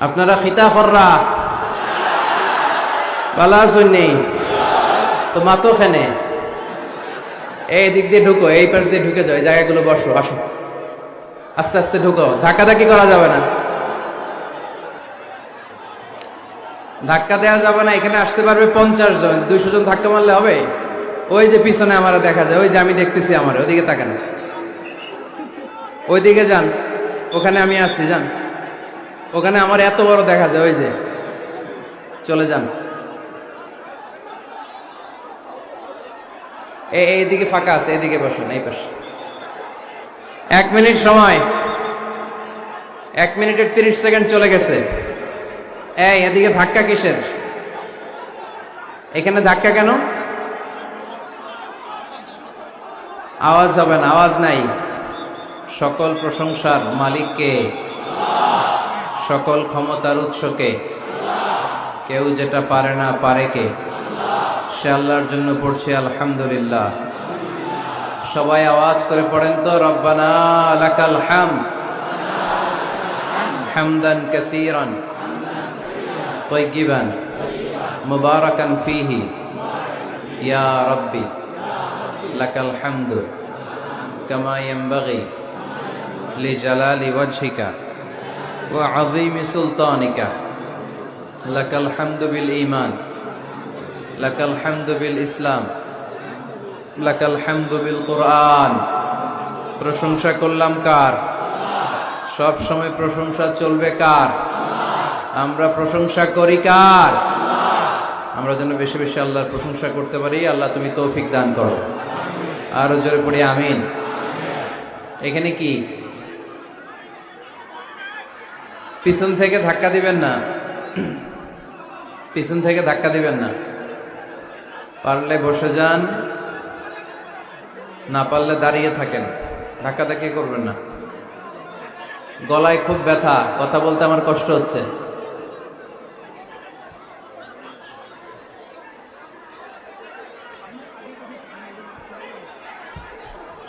আপনারা খিতা কররা ভালো আছেন নেই তো মাতো খেনে এই দিক দিয়ে ঢুকো, এই পাশ দিয়ে ঢুকে যাও, এই জায়গাগুলো বসো, আসো আস্তে আস্তে ঢুকো, ধাক্কাধাক্কি করা যাবে না, ধাক্কা দেওয়া যাবে না। এখানে আসতে পারবে 50 জন, 200 জন ধাক্কা মারলে হবে? ওই যে পিছনে আমার দেখা যায়, ওই যে আমি দেখতেছি, আমার ওইদিকে তাকান, ওইদিকে যান, ওখানে আমি আসছি, যান ওখানে আমার এত বড় দেখা যায়, ওই যে চলে যান। এইদিকে ফাঁকা আছে, এইদিকে বসেন, এই পাশে। 1 মিনিট সময়, 1 মিনিটের 30 সেকেন্ড চলে গেছে। এই এদিকে ধাক্কা কিসের? এখানে ধাক্কা কেন? আওয়াজ হবে না, আওয়াজ নাই। সকল প্রশংসার মালিককে, সকল ক্ষমতার উৎসকে, কেউ যেটা পারে না পারে কে? সে আল্লাহর জন্য পড়ছে আলহামদুলিল্লাহ। সবাই আওয়াজ করে পড়েন তো, রব্বানা লাকাল হামদ হামদান কাসীরান তাইয়িবান মুবারাকান ফীহি ইয়া রাব্বি লাকাল হামদু কামা ইয়ানবাগি লিজালালি ওয়াজহিকা ওয়া আযীমি সুলতানিকা লাকাল হামদু বিল ঈমান লাকাল হামদু বিল ইসলাম লাকাল হামদু বিল কুরআন। প্রশংসা করলাম কার? সব সময় প্রশংসা চলবে কার? আমরা প্রশংসা করি কার? আমরা যেন বেশি বেশি আল্লাহর প্রশংসা করতে পারি। আল্লাহ তুমি তৌফিক দান করো। আরো জোরে পড়ি আমিন। এখানে কি পিছন থেকে ধাক্কা দিবেন না, পিছন থেকে ধাক্কা দিবেন না। পারলে বসে যান, না পারলে দাঁড়িয়ে থাকেন, ধাক্কাধাক্কি করবেন না। গলায় খুব ব্যথা, কথা বলতে আমার কষ্ট হচ্ছে।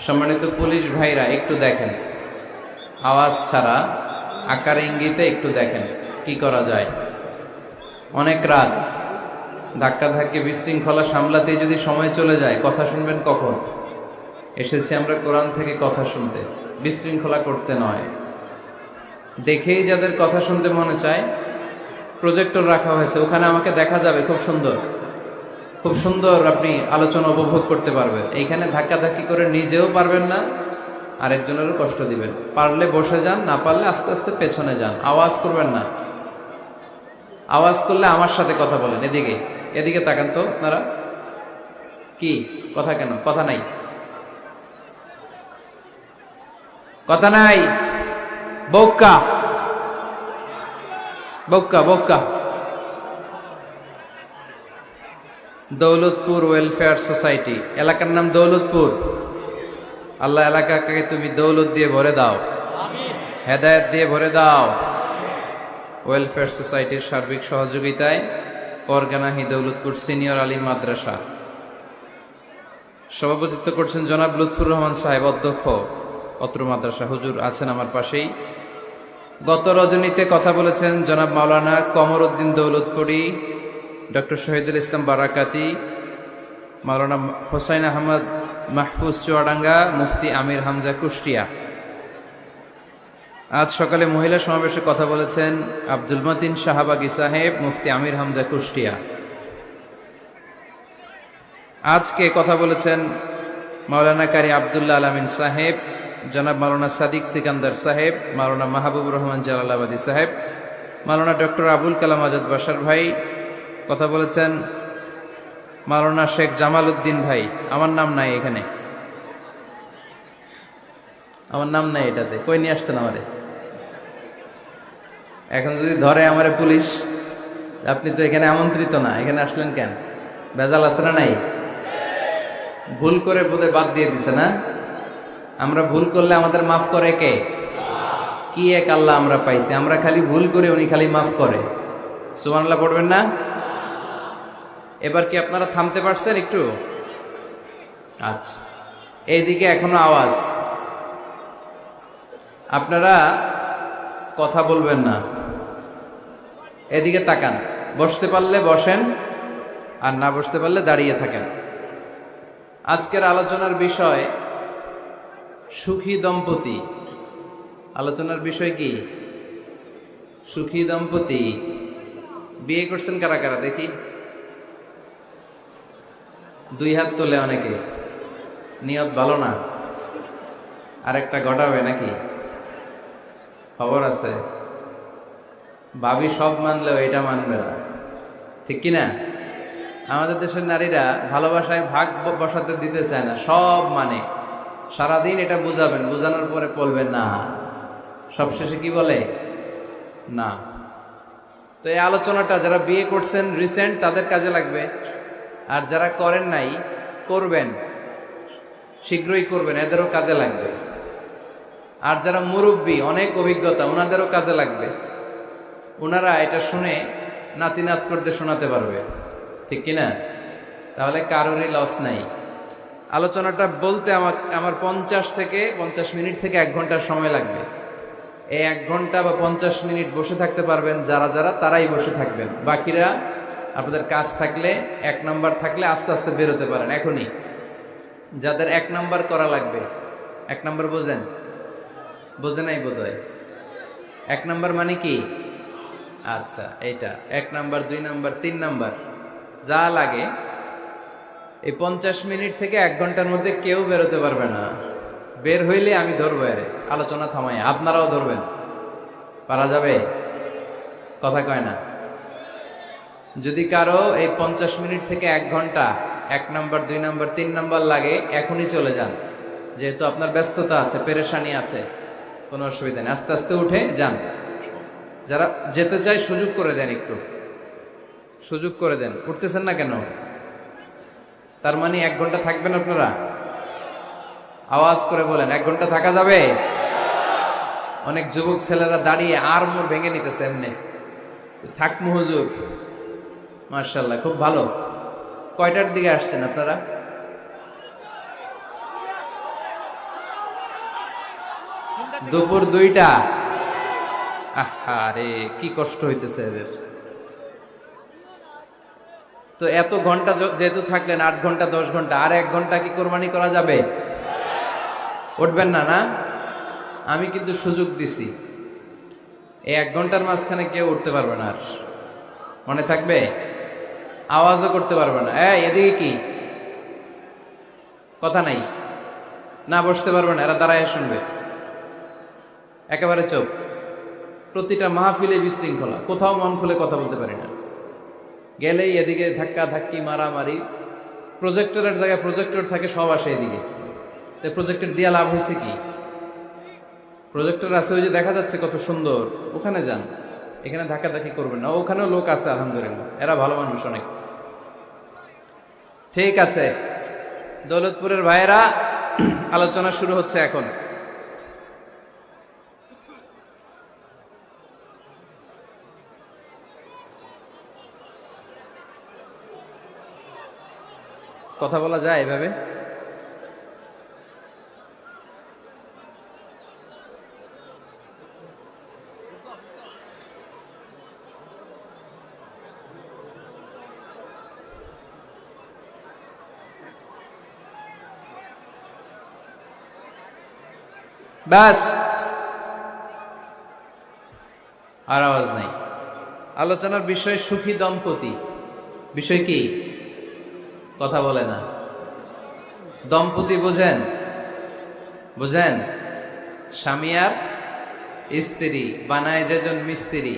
সম্মানিত পুলিশ ভাইরা একটু দেখেন, আওয়াজ ছাড়া আকার ইঙ্গিতে একটু দেখেন কি করা যায়। অনেক রাত, ধাক্কাধাক্কি বিশৃঙ্খলা সামলাতে যদি সময় চলে যায়, কথা শুনবেন কখন? এসেছি আমরা কোরআন থেকে কথা শুনতে, বিশৃঙ্খলা করতে নয়। দেখেই যাদের কথা শুনতে মনে চায়, প্রজেক্টর রাখা হয়েছে, ওখানে আমাকে দেখা যাবে, খুব সুন্দর, খুব সুন্দর আপনি আলোচনা উপভোগ করতে পারবেন। এইখানে ধাক্কাধাক্কি করে নিজেও পারবেন না, আরেকজনেরও কষ্ট দিবেন। পারলে বসে যান, না পারলে আস্তে আস্তে পেছনে যান, আওয়াজ করবেন না। আওয়াজ করলে আমার সাথে কথা বলেন। এদিকে এদিকে তাকান তো আপনারা, কি কথা? কেন কথা নাই? কথা নাই, বক্কা বক্কা বক্কা। দৌলতপুর ওয়েলফেয়ার সোসাইটি, এলাকার নাম দৌলতপুর। আল্লাহ এলাকাকে তুমি দৌলত দিয়ে ভরে দাও, হেদায়েত দিয়ে ভরে দাও। ওয়েলফেয়ার সোসাইটির সার্বিক সহযোগিতায় পরগানাহি দৌলতপুর সিনিয়র আলিম মাদ্রাসা সভাপতিত্ব করছেন জনাব লুৎফুর রহমান সাহেব, অধ্যক্ষ অত্র মাদ্রাসা। হুজুর আছেন আমার পাশেই। গত রজনীতে কথা বলেছেন জনাব মাওলানা কমর উদ্দিন দৌলতপুরি, ডক্টর শহীদুল ইসলাম বারাকাতি, মাওলানা হোসাইন আহমদ মাহফুজ চুয়াডাঙ্গা, মুফতি আমির হামজা কুষ্টিয়া। আজ সকালে মহিলা সমাবেশে কথা বলেছেন আব্দুল মতিন শাহবাগী সাহেব, মুফতি আমির হামজা কুষ্টিয়া। আজকে কথা বলেছেন মাওলানা কারি আব্দুল্লাহ আলামিন সাহেব, জনাব মাওলানা সাদিক সিকান্দার সাহেব, মাওলানা মাহবুবুর রহমান জালালাবাদী সাহেব, মাওলানা ডক্টর আবুল কালাম আজাদ বাশার ভাই। কথা বলেছেন মাওলানা শেখ জামাল উদ্দিন ভাই। আমার নাম নাই এখানে, আমার নাম নাই এটাতে। কই নিয়ে আসছেন আমারে? এখন যদি ধরে আমারে পুলিশ, আপনি তো এখানে আমন্ত্রিত না, এখানে আসলেন কেন? ভেজাল আছে না নাই? ভুল করে বোধহয় বাদ দিয়ে দিছে না? আমরা ভুল করলে আমাদের মাফ করে কে? কি এক আল্লাহ আমরা পাইছি, আমরা খালি ভুল করে, উনি খালি মাফ করে। সুবহানাল্লাহ পড়বেন না? এবার কি আপনারা থামতে পারছেন একটু? আচ্ছা, এইদিকে এখনো আওয়াজ। আপনারা কথা বলবেন না, এদিকে তাকান, বসতে পারলে বসেন, আর না বসতে পারলে দাঁড়িয়ে থাকেন। আজকের আলোচনার বিষয় সুখী দম্পতি। আলোচনার বিষয় কি? সুখী দম্পতি। বিয়ে করছেন কারা কারা দেখি? দুই হাত তোলে অনেকে। নিয়ত ভালো না, আরেকটা ঘটাবে নাকি? খবর আছে? ভাবি সব মানলেও এটা মানবে না, ঠিক কিনা? আমাদের দেশের নারীরা ভালোবাসায় ভাগ বসাতে দিতে চায় না, সব মানে। সারাদিন এটা বুঝাবেন, বুঝানোর পরে বলবেন না, সবশেষে কি বলে? না। তো এই আলোচনাটা যারা বিয়ে করছেন রিসেন্ট তাদের কাজে লাগবে, আর যারা করেন নাই করবেন, শীঘ্রই করবেন, এদেরও কাজে লাগবে। আর যারা মুরব্বী, অনেক অভিজ্ঞতা, ওনাদেরও কাজে লাগবে। ওনারা এটা শুনে নাতি নাত করতে শোনাতে পারবে, ঠিক কিনা? তাহলে কারোরই লস নাই। আলোচনাটা বলতে আমার 50 মিনিট থেকে 1 ঘন্টার সময় লাগবে। এই 1 ঘন্টা বা 50 মিনিট বসে থাকতে পারবেন যারা যারা, তারাই বসে থাকবেন। বাকিরা আপনাদের কাজ থাকলে, 1 নাম্বার থাকলে আস্তে আস্তে বেরোতে পারেন এখনই। যাদের 1 নাম্বার করা লাগবে, 1 নাম্বার বোঝেন? বোঝে নাই বোধহয়। 1 নাম্বার মানে কি? আচ্ছা, এইটা 1 নাম্বার, 2 নাম্বার, 3 নাম্বার যা লাগে। এই 50 মিনিট থেকে 1 ঘন্টার মধ্যে কেউ বেরোতে পারবে না। বের হইলে আমি ধরবো, এর আলোচনা থামাই, আপনারাও ধরবেন। পারা যাবে? কথা কয় না। যদি কারো এই 50 মিনিট থেকে 1 ঘন্টা 1 নাম্বার, 2 নাম্বার, 3 নাম্বার লাগে, এখনই চলে যান। যেহেতু আপনার ব্যস্ততা আছে, পেরেশানি আছে, কোনো অসুবিধা নেই, আস্তে আস্তে উঠে যান। যারা যেতে চায় সুযোগ করে দেন, একটু সুযোগ করে দেন। উঠতেছেন না কেন? তার মানে 1 ঘন্টা থাকবেন আপনারা? আওয়াজ করে বলেন, 1 ঘন্টা থাকা যাবে? অনেক যুবক ছেলেরা দাঁড়িয়ে আর মোর ভেঙে নিতেছে এমনি। থাকমু হুজুর। মাশাআল্লাহ, খুব ভালো। কয়টার দিকে আসছেন আপনারা? দুপুর 2টা। আরে কি কষ্ট হইতেছে এদের। তো এত ঘন্টা যেহেতু থাকলেন, 8 ঘন্টা 10 ঘন্টা, আর 1 ঘন্টা কি কোরবানি করা যাবে? উঠবেন না? না, আমি কিন্তু সুযোগ দিছি। এই 1 ঘন্টার মাঝখানে কেউ উঠতে পারবে না। আর মনে থাকবে? আওয়াজও করতে পারবে না। এদিকে কি কথা নাই? না, বসতে পারবে না, এরা দাঁড়ায় শুনবে। একেবারে চুপ। প্রতিটা মাহফিলে বিশৃঙ্খলা, কোথাও মন খুলে কথা বলতে পারি না। গেলেই এদিকে ধাক্কা ধাক্কি, মারামারি। প্রজেক্টরের জায়গায় প্রজেক্টর থাকে, সব আসে এদিকে। প্রজেক্টর দিয়া লাভ হয়েছে কি? প্রজেক্টর আছে, ওই যে দেখা যাচ্ছে কত সুন্দর, ওখানে যান। এখানে ধাক্কা ধাক্কি করবেন না। ওখানেও লোক আছে আলহামদুলিল্লাহ, এরা ভালো মানুষ অনেক। ঠিক আছে, দৌলতপুরের ভাইয়েরা, আলোচনা শুরু হচ্ছে এখন। কথা বলা যায় এভাবে? ব্যাস, আর আওয়াজ নাই। আলোচনার বিষয় সুখী দম্পতি। বিষয় কি? কথা বলে না। দম্পতি বোঝেন? বুঝেন? স্বামী আর স্ত্রী বানায় যেজন মিস্ত্রি,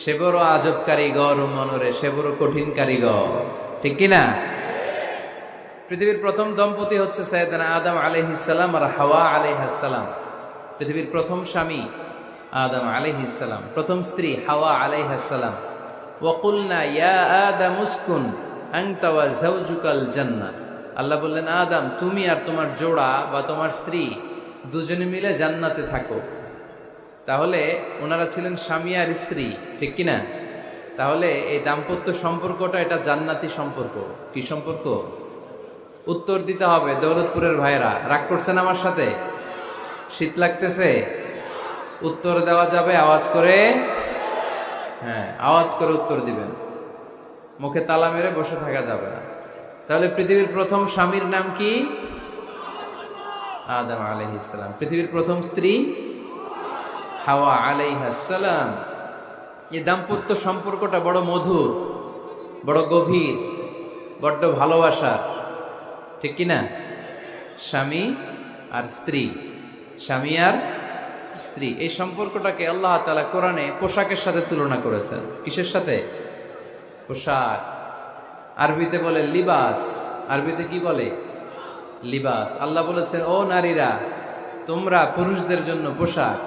সে বড় আজব কারিগর মনরে, সে বড় কঠিন কারিগর, ঠিক কিনা? পৃথিবীর প্রথম দম্পতি হচ্ছে সাইয়েদনা আদম আলাইহিস সালাম আর হাওয়া আলাইহিস সালাম। পৃথিবীর প্রথম স্বামী আদম আলাইহিস সালাম, প্রথম স্ত্রী হাওয়া আলাইহিস সালাম। ওয়া কুলনা ইয়া আদম উসকুন আনতা ওয়া যাওজুকাল জান্নাহ। আল্লাহ বললেন, আদম, তুমি আর তোমার জোড়া বা তোমার স্ত্রী দুজনে মিলে জান্নাতে থাকো। তাহলে ওনারা ছিলেন স্বামী আর স্ত্রী, ঠিক কিনা? তাহলে এই দাম্পত্য সম্পর্কটা এটা জান্নাতি সম্পর্ক। কি সম্পর্ক? উত্তর দিতে হবে দৌলতপুরের ভাইয়েরা। রাগ করছেন আমার সাথে? শীত লাগতেছে? উত্তর দেওয়া যাবে আওয়াজ করে? হ্যাঁ, আওয়াজ করে উত্তর দিবেন, মুখে তালা মেরে বসে থাকা যাবে না। তাহলে পৃথিবীর প্রথম স্বামীর নাম কি? আদম আলাইহিস সালাম। পৃথিবীর প্রথম স্ত্রী হাওয়া আলাইহিস সালাম। এই দাম্পত্য সম্পর্কটা বড় মধুর, বড় গভীর, বড্ড ভালোবাসার, ঠিক কি না? স্বামী আর স্ত্রী, স্বামী আর স্ত্রী, এই সম্পর্কটাকে আল্লাহ তাআলা কোরআনে পোশাকের সাথে তুলনা করেছেন। কিসের সাথে? পোশাক। আরবিতে বলে লিবাস। আরবিতে কি বলে? লিবাস। আল্লাহ বলেছেন, ও নারীরা তোমরা পুরুষদের জন্য পোশাক,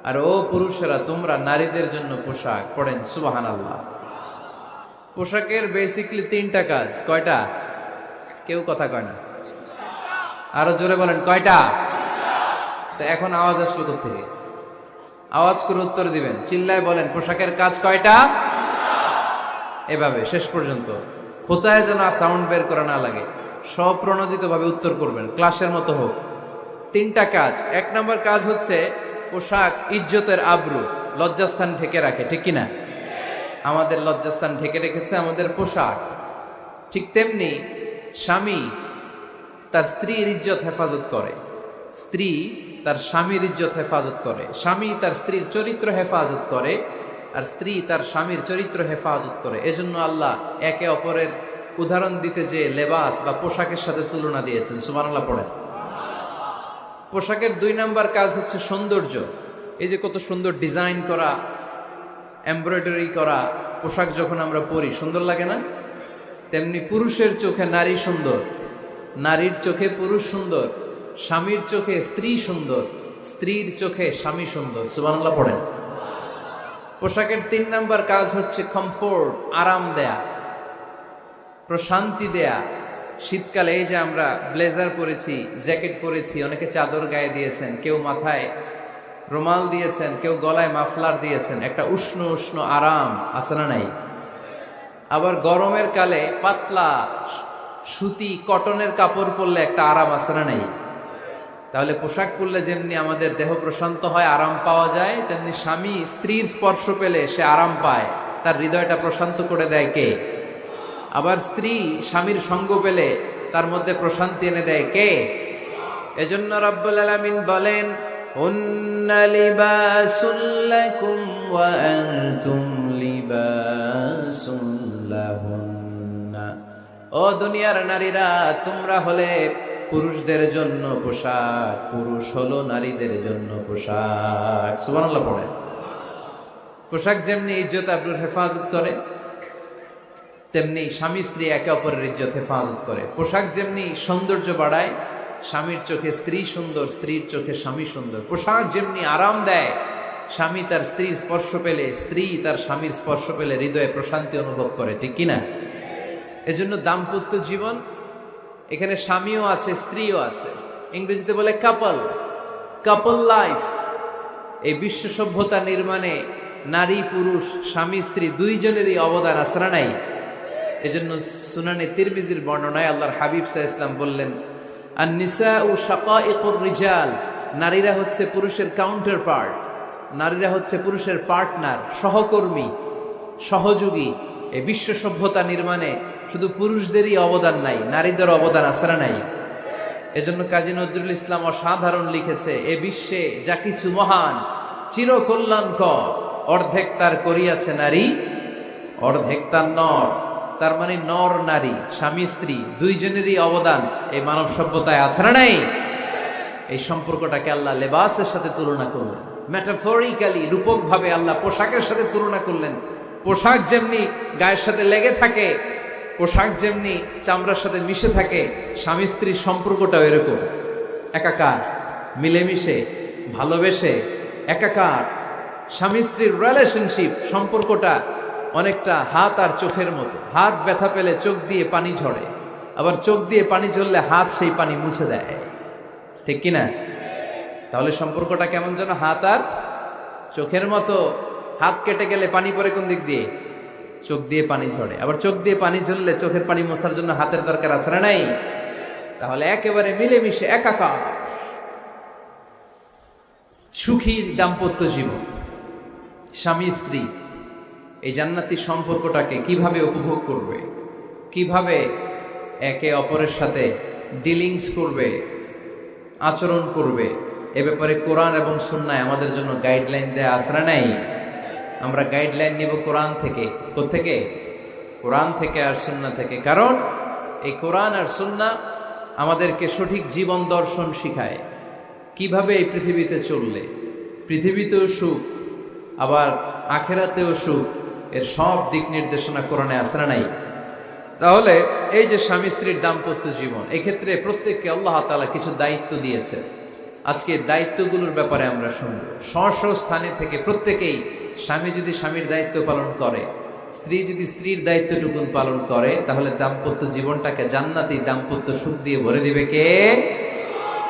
আর ও পুরুষেরা তোমরা নারীদের জন্য পোশাক। পড়েন সুবহানাল্লাহ। পোশাকের বেসিকলি তিনটা কাজ। কয়টা? কেউ কথা কয় না, আরো জোরে বলেন কয়টা? তো এখন আওয়াজ আসলো কোত্থেকে? আওয়াজ করে উত্তর দিবেন, চিল্লায় বলেন পোশাকের কাজ কয়টা? এভাবে শেষ পর্যন্ত খোঁচায় যেন সাউন্ড বের করা না লাগে, স্বপ্রণোদিত ভাবে উত্তর করবেন, ক্লাসের মতো হোক। তিনটা কাজ। এক নম্বর কাজ হচ্ছে পোশাক ইজ্জতের আবরু, লজ্জাস্থান ঢেকে রাখে, ঠিক কিনা? আমাদের লজ্জাস্থান ঢেকে রেখেছে আমাদের পোশাক। ঠিক তেমনি স্বামী তার স্ত্রীর ইজ্জত হেফাজত করে, স্ত্রী তার স্বামীর ইজ্জত হেফাজত করে, স্বামী তার স্ত্রীর চরিত্র হেফাজত করে, আর স্ত্রী তার স্বামীর চরিত্র হেফাজত করে। এজন্য আল্লাহ একে অপরের উদাহরণ দিতে যে লেবাস বা পোশাকের সাথে তুলনা দিয়েছেন। সুবহানাল্লাহ পড়েন। পোশাকের 2 নাম্বার কাজ হচ্ছে সৌন্দর্য। এই যে কত সুন্দর ডিজাইন করা, এমব্রয়ডারি করা পোশাক যখন আমরা পরি সুন্দর লাগে না? তেমনি পুরুষের চোখে নারী সুন্দর, নারীর চোখে পুরুষ সুন্দর, স্বামীর চোখে স্ত্রী সুন্দর, স্ত্রীর চোখে স্বামী সুন্দর। সুবহানাল্লাহ পড়েন। পোশাকের 3 নাম্বার কাজ হচ্ছে কমফোর্ট, আরাম দেয়া, প্রশান্তি দেয়া। শীতকালে এই যে আমরা ব্লেজার পরেছি, জ্যাকেট পরেছি, অনেকে চাদর গায়ে দিয়েছেন, কেউ মাথায় রুমাল দিয়েছেন, কেউ গলায় মাফলার দিয়েছেন, একটা উষ্ণ উষ্ণ আরাম আছে না নাই? আবার গরমের কালে পাতলা সুতি কটনের কাপড় পরলে একটা আরাম আছে না নাই? তাহলে পোশাক পরলে যেমনি আমাদের দেহ প্রশান্ত হয়, আরাম পাওয়া যায়, তেমনি স্বামী স্ত্রীর স্পর্শ পেলে সে আরাম পায়, তার হৃদয়টা প্রশান্ত করে দেয় কে? আবার স্ত্রী স্বামীর সঙ্গ পেলে তার মধ্যে প্রশান্তি এনে দেয় কে? এজন্য রব্বুল আলামিন বলেন, হুন্না লিবাসুল লাকুম ওয়া আনতুম লিবাসুল লাহুন্না। ও দুনিয়ার নারীরা, তোমরা হলে পুরুষদের জন্য পোশাক, পুরুষ হলো নারীদের জন্য পোশাক। সুবহানাল্লাহ পড়েন। পোশাক যেমনি ইজ্জত আবরুর হেফাজত করে, তেমনি স্বামী স্ত্রী একে অপরের ইজ্জত হেফাজত করে। পোশাক যেমনি সৌন্দর্য বাড়ায়, স্বামীর চোখে স্ত্রী সুন্দর, স্ত্রীর চোখে স্বামী সুন্দর। পোশাক যেমনি আরাম দেয়, স্বামী তার স্ত্রীর স্পর্শ পেলে, স্ত্রী তার স্বামীর স্পর্শ পেলে হৃদয়ে প্রশান্তি অনুভব করে, ঠিক কিনা? এজন্য দাম্পত্য জীবন, এখানে স্বামীও আছে স্ত্রীও আছে, ইংরেজিতে বলে কাপল, কাপল লাইফ। এই বিশ্ব সভ্যতা নির্মাণে নারী পুরুষ, স্বামী স্ত্রী দুইজনেরই অবদান আছে না নাই? এজন্য সুনানে তিরমিজির বর্ণনায় আল্লাহর হাবিব সাল্লাল্লাহু আলাইহি ওয়াসাল্লাম বললেন, আন-নিসাউ শাকাইকুর রিজাল, নারীরা হচ্ছে পুরুষের কাউন্টার পার্ট, নারীরা হচ্ছে পুরুষের পার্টনার, সহকর্মী, সহযোগী। এই বিশ্ব সভ্যতা নির্মাণে শুধু পুরুষদেরই অবদান নাই, নারীদের অবদান আছে না নাই? এজন্য কাজী নজরুল ইসলাম অসাধারণ লিখেছে, এ বিশ্বে যা কিছু মহান চিরকল্যাণকর, অর্ধেক তার করিয়াছে নারী, অর্ধেক তার নর। তার মানে নর নারী, স্বামী স্ত্রী দুইজনেরই অবদান এই মানব সভ্যতায় আছে না নাই? এই সম্পর্কটাকে আল্লাহ লেবাসের সাথে তুলনা করলেন, মেটাফরিক্যালি, রূপক ভাবে আল্লাহ পোশাকের সাথে তুলনা করলেন। পোশাক যেমনি গায়ের সাথে লেগে থাকে, পোশাক যেমনি চামড়ার সাথে মিশে থাকে, স্বামী স্ত্রীর সম্পর্কটাও এরকম, একাকার, মিলেমিশে, ভালোবেসে একাকার। স্বামী স্ত্রীর রিলেশনশিপ সম্পর্কটা অনেকটা হাত আর চোখের মতো। হাত ব্যথা পেলে চোখ দিয়ে পানি ঝরে, আবার চোখ দিয়ে পানি ঝরলে হাত সেই পানি মুছে দেয়, ঠিক কিনা? তাহলে সম্পর্কটা কেমন যেন হাত আর চোখের মতো। হাত কেটে গেলে পানি পড়ে কোন দিক দিয়ে? চোখ দিয়ে পানি ঝরে। আবার চোখ দিয়ে পানি ঝরলে চোখের পানি মোছার জন্য হাতের দরকার আছে না নাই? তাহলে একেবারে মিলেমিশে একাকার সুখী দাম্পত্য জীবন, স্বামী স্ত্রী এই জান্নাতি সম্পর্কটাকে কিভাবে উপভোগ করবে, কিভাবে একে অপরের সাথে ডিলিংস করবে, আচরণ করবে, এ ব্যাপারে কোরআন এবং সুন্নায় আমাদের জন্য গাইডলাইন দেয়া আছে না নাই? আমরা গাইডলাইন নিব কোরআন থেকে। কোত্থেকে? কোরআন থেকে আর সুন্নাহ থেকে। কারণ এই কোরআন আর সুন্নাহ আমাদেরকে সঠিক জীবন দর্শন শিখায়, কিভাবে এই পৃথিবীতে চললে পৃথিবীতেও সুখ আবার আখেরাতেও সুখ, এর সব দিক নির্দেশনা কোরআনে আছে না নাই? তাহলে এই যে স্বামী স্ত্রীর দাম্পত্য জীবন, এক্ষেত্রে প্রত্যেককে আল্লাহ তাআলা কিছু দায়িত্ব দিয়েছে। আজকে দায়িত্বগুলোর ব্যাপারে আমরা শুনব। স্ব স্থানে থেকে প্রত্যেকেই, স্বামী যদি স্বামীর দায়িত্ব পালন করে, স্ত্রী যদি স্ত্রীর দায়িত্বটুকু পালন করে, তাহলে দাম্পত্য জীবনটাকে জান্নাতি দাম্পত্য সুখ দিয়ে ভরে দিবে কে?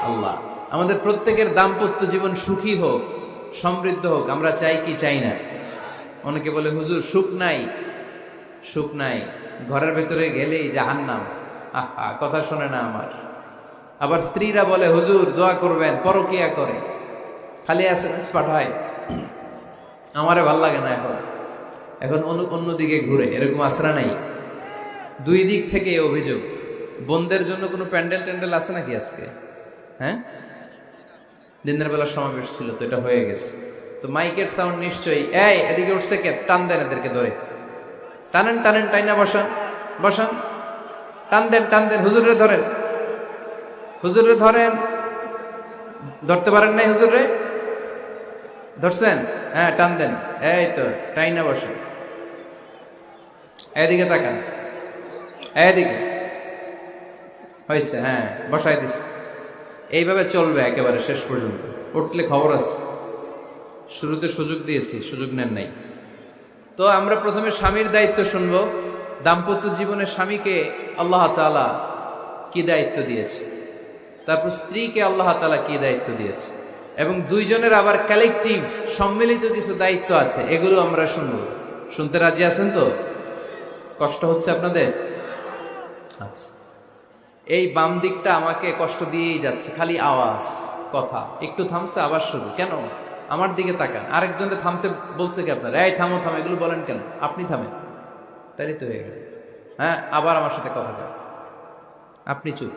আল্লাহ। আমাদের প্রত্যেকের দাম্পত্য জীবন সুখী হোক, সমৃদ্ধ হোক, আমরা চাই কি চাই না? অনেকে বলে হুজুর সুখ নাই, সুখ নাই, ঘরের ভেতরে গেলেই জাহান্নাম। আহা, কথা শোনে না আমার। আবার স্ত্রীরা বলে হুজুর দোয়া করবেন, পরকিয়া করে, খালি এসএমএস পাঠায়, আমারে ভাল লাগে না, এখন এখন অন্যদিকে ঘুরে। এরকম আসরা নাই? দুই দিক থেকে অভিযোগ। বোনদের জন্য কোনো প্যান্ডেল ট্যান্ডেল আছে নাকি আজকে? হ্যাঁ, দিনের বেলা সমাবেশ ছিল তো, এটা হয়ে গেছে তো মাইকের সাউন্ড নিশ্চয়ই। এই এদিকে উঠছে কে? টান দেন এদেরকে ধরে, টানেন টানেন, টাইনা বসান বসান, টান দেন টান দেন, হুজুরে ধরেন, হুজুরে ধরেন। ধরতে পারেন নাই হুজুরে? ধরছেন? হ্যাঁ, টান দেন। এই তো, টাইনা বসেন। এদিকে তাকান, এদিকে হয়েছে, হ্যাঁ বসাই দিচ্ছে। এইভাবে চলবে একেবারে শেষ পর্যন্ত। উঠলে খবর আছে। শুরুতে সুযোগ দিয়েছি, সুযোগ নেন নাই। তো আমরা প্রথমে স্বামীর দায়িত্ব শুনবো। দাম্পত্য জীবনে স্বামীকে আল্লাহ তাআলা কি দায়িত্ব দিয়েছে, তারপর স্ত্রীকে আল্লাহ তাআলা কি দায়িত্ব দিয়েছে, এবং দুইজনের আবার কালেকটিভ সম্মিলিত কিছু দায়িত্ব আছে, এগুলো আমরা শুনবো। শুনতে রাজি আছেন তো? কষ্ট হচ্ছে আপনাদের? আচ্ছা, এই বাম দিকটা আমাকে কষ্ট দিয়েই যাচ্ছে, খালি আওয়াজ, কথা। একটু থামছে, আবার শুরু। কেন? আমার দিকে তাকান। আরেকজনকে থামতে বলছে কি আপনার? এই থামো থামো, এগুলো বলেন কেন? আপনি থামেন, তাইলে তো হয়ে গেল। হ্যাঁ, আবার আমার সাথে কথা বলেন, আপনি চুপ।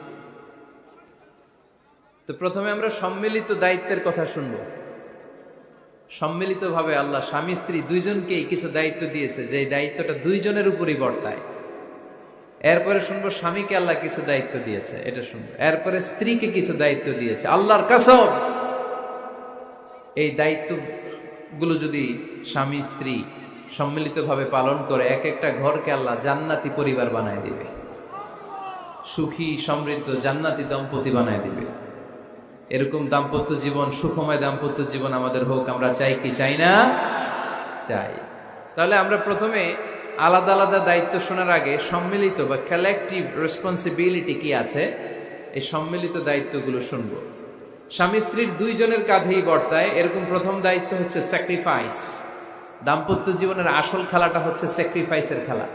তো প্রথমে আমরা সম্মিলিত দায়িত্বের কথা শুনব। সম্মিলিতভাবে আল্লাহ স্বামী স্ত্রী দুইজনকেই কিছু দায়িত্ব দিয়েছে, যে দায়িত্বটা দুইজনের উপরই বর্তায়। এরপরে শুনবো স্বামীকে আল্লাহ কিছু দায়িত্ব দিয়েছে, এটা শুনবো। এরপরে স্ত্রীকে কিছু দায়িত্ব দিয়েছে। আল্লাহর কসম, এই দায়িত্বগুলো যদি স্বামী স্ত্রী সম্মিলিতভাবে পালন করে, এক একটা ঘরকে আল্লাহ জান্নাতি পরিবার বানায় দিবে, সুখী সমৃদ্ধ জান্নাতি দম্পতি বানায় দিবে। এরকম দাম্পত্য জীবন, সুখময় দাম্পত্য জীবন আমাদের হোক। আমরা চাই কি চাই না? চাই। তাহলে আমরা প্রথমে আলাদা আলাদা দায়িত্ব শোনার আগে সম্মিলিত বা কালেকটিভ রেসপন্সিবিলিটি কি আছে, এই সম্মিলিত দায়িত্বগুলো শুনব। স্বামী স্ত্রীর দুইজনের কাঁধেই বর্তায় এরকম প্রথম দায়িত্ব হচ্ছে স্যাক্রিফাইস। দাম্পত্য জীবনের আসল খেলাটা হচ্ছে স্যাক্রিফাইসের খেলা।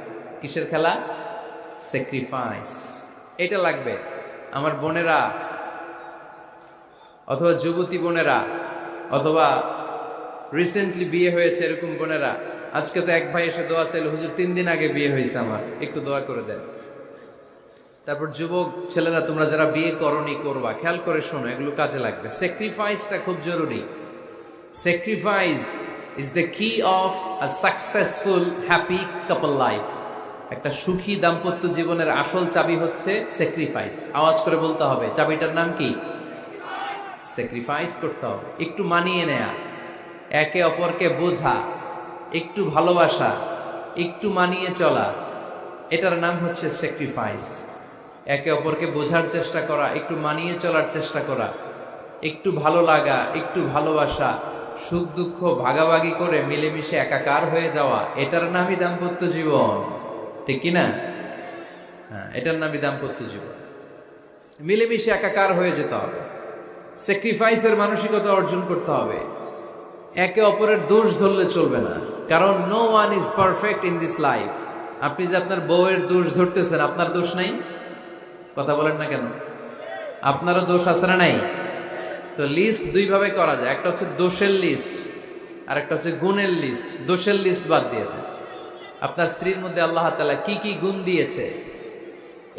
কিসের খেলা? স্যাক্রিফাইস। এটা লাগবে। আমার বোনেরা অথবা যুবতী বোনেরা, অথবা রিসেন্টলি বিয়ে হয়েছে এরকম বোনেরা, আজকে তো এক ভাই এসে দোয়া চাইল, হুজুর 3 দিন আগে বিয়ে হয়েছে আমার, একটু দোয়া করে দেন। তারপর যুবক ছেলেরা, তোমরা যারা বিয়ে করনি, করবা, খেয়াল করে শোনো, এগুলো কাজে লাগবে। স্যাক্রিফাইসটা খুব জরুরি। স্যাক্রিফাইস ইজ দ্য কি of a successful happy couple life. একটা সুখী দাম্পত্য জীবনের আসল চাবি হচ্ছে স্যাক্রিফাইস। আওয়াজ করে বলতে হবে, চাবিটার নাম কি? স্যাক্রিফাইস করতে হবে, একটু মানিয়ে নেয়া, একে অপরকে বোঝা, একটু ভালোবাসা, একটু মানিয়ে চলা, এটার নাম হচ্ছে স্যাক্রিফাইস। একে অপরকে বোঝার চেষ্টা করা, একটু মানিয়ে চলার চেষ্টা করা, একটু ভালো লাগা, একটু ভালোবাসা, সুখ দুঃখ ভাগাভাগি করে মিলেমিশে একাকার হয়ে যাওয়া, এটার নামই দাম্পত্য জীবন। ঠিক কিনা? হ্যাঁ, এটার নামই দাম্পত্য জীবন। মিলেমিশে একাকার হয়ে যেতে হবে, স্যাক্রিফাইসের মানসিকতা অর্জন করতে হবে। একে অপরের দোষ ধরলে চলবে না, কারণ no one is perfect in this life. আপনি যে আপনার বউয়ের দোষ ধরতেছেন, আপনার দোষ নাই? কথা বলেন না কেন? আপনারও দোষ আছে না নাই? তো লিস্ট দুই ভাবে করা যায়, একটা হচ্ছে দোষের লিস্ট আর একটা হচ্ছে গুণের লিস্ট। দোষের লিস্ট বাদ দিয়ে দেন, আপনার স্ত্রীর মধ্যে আল্লাহ তাআলা কি কি গুণ দিয়েছে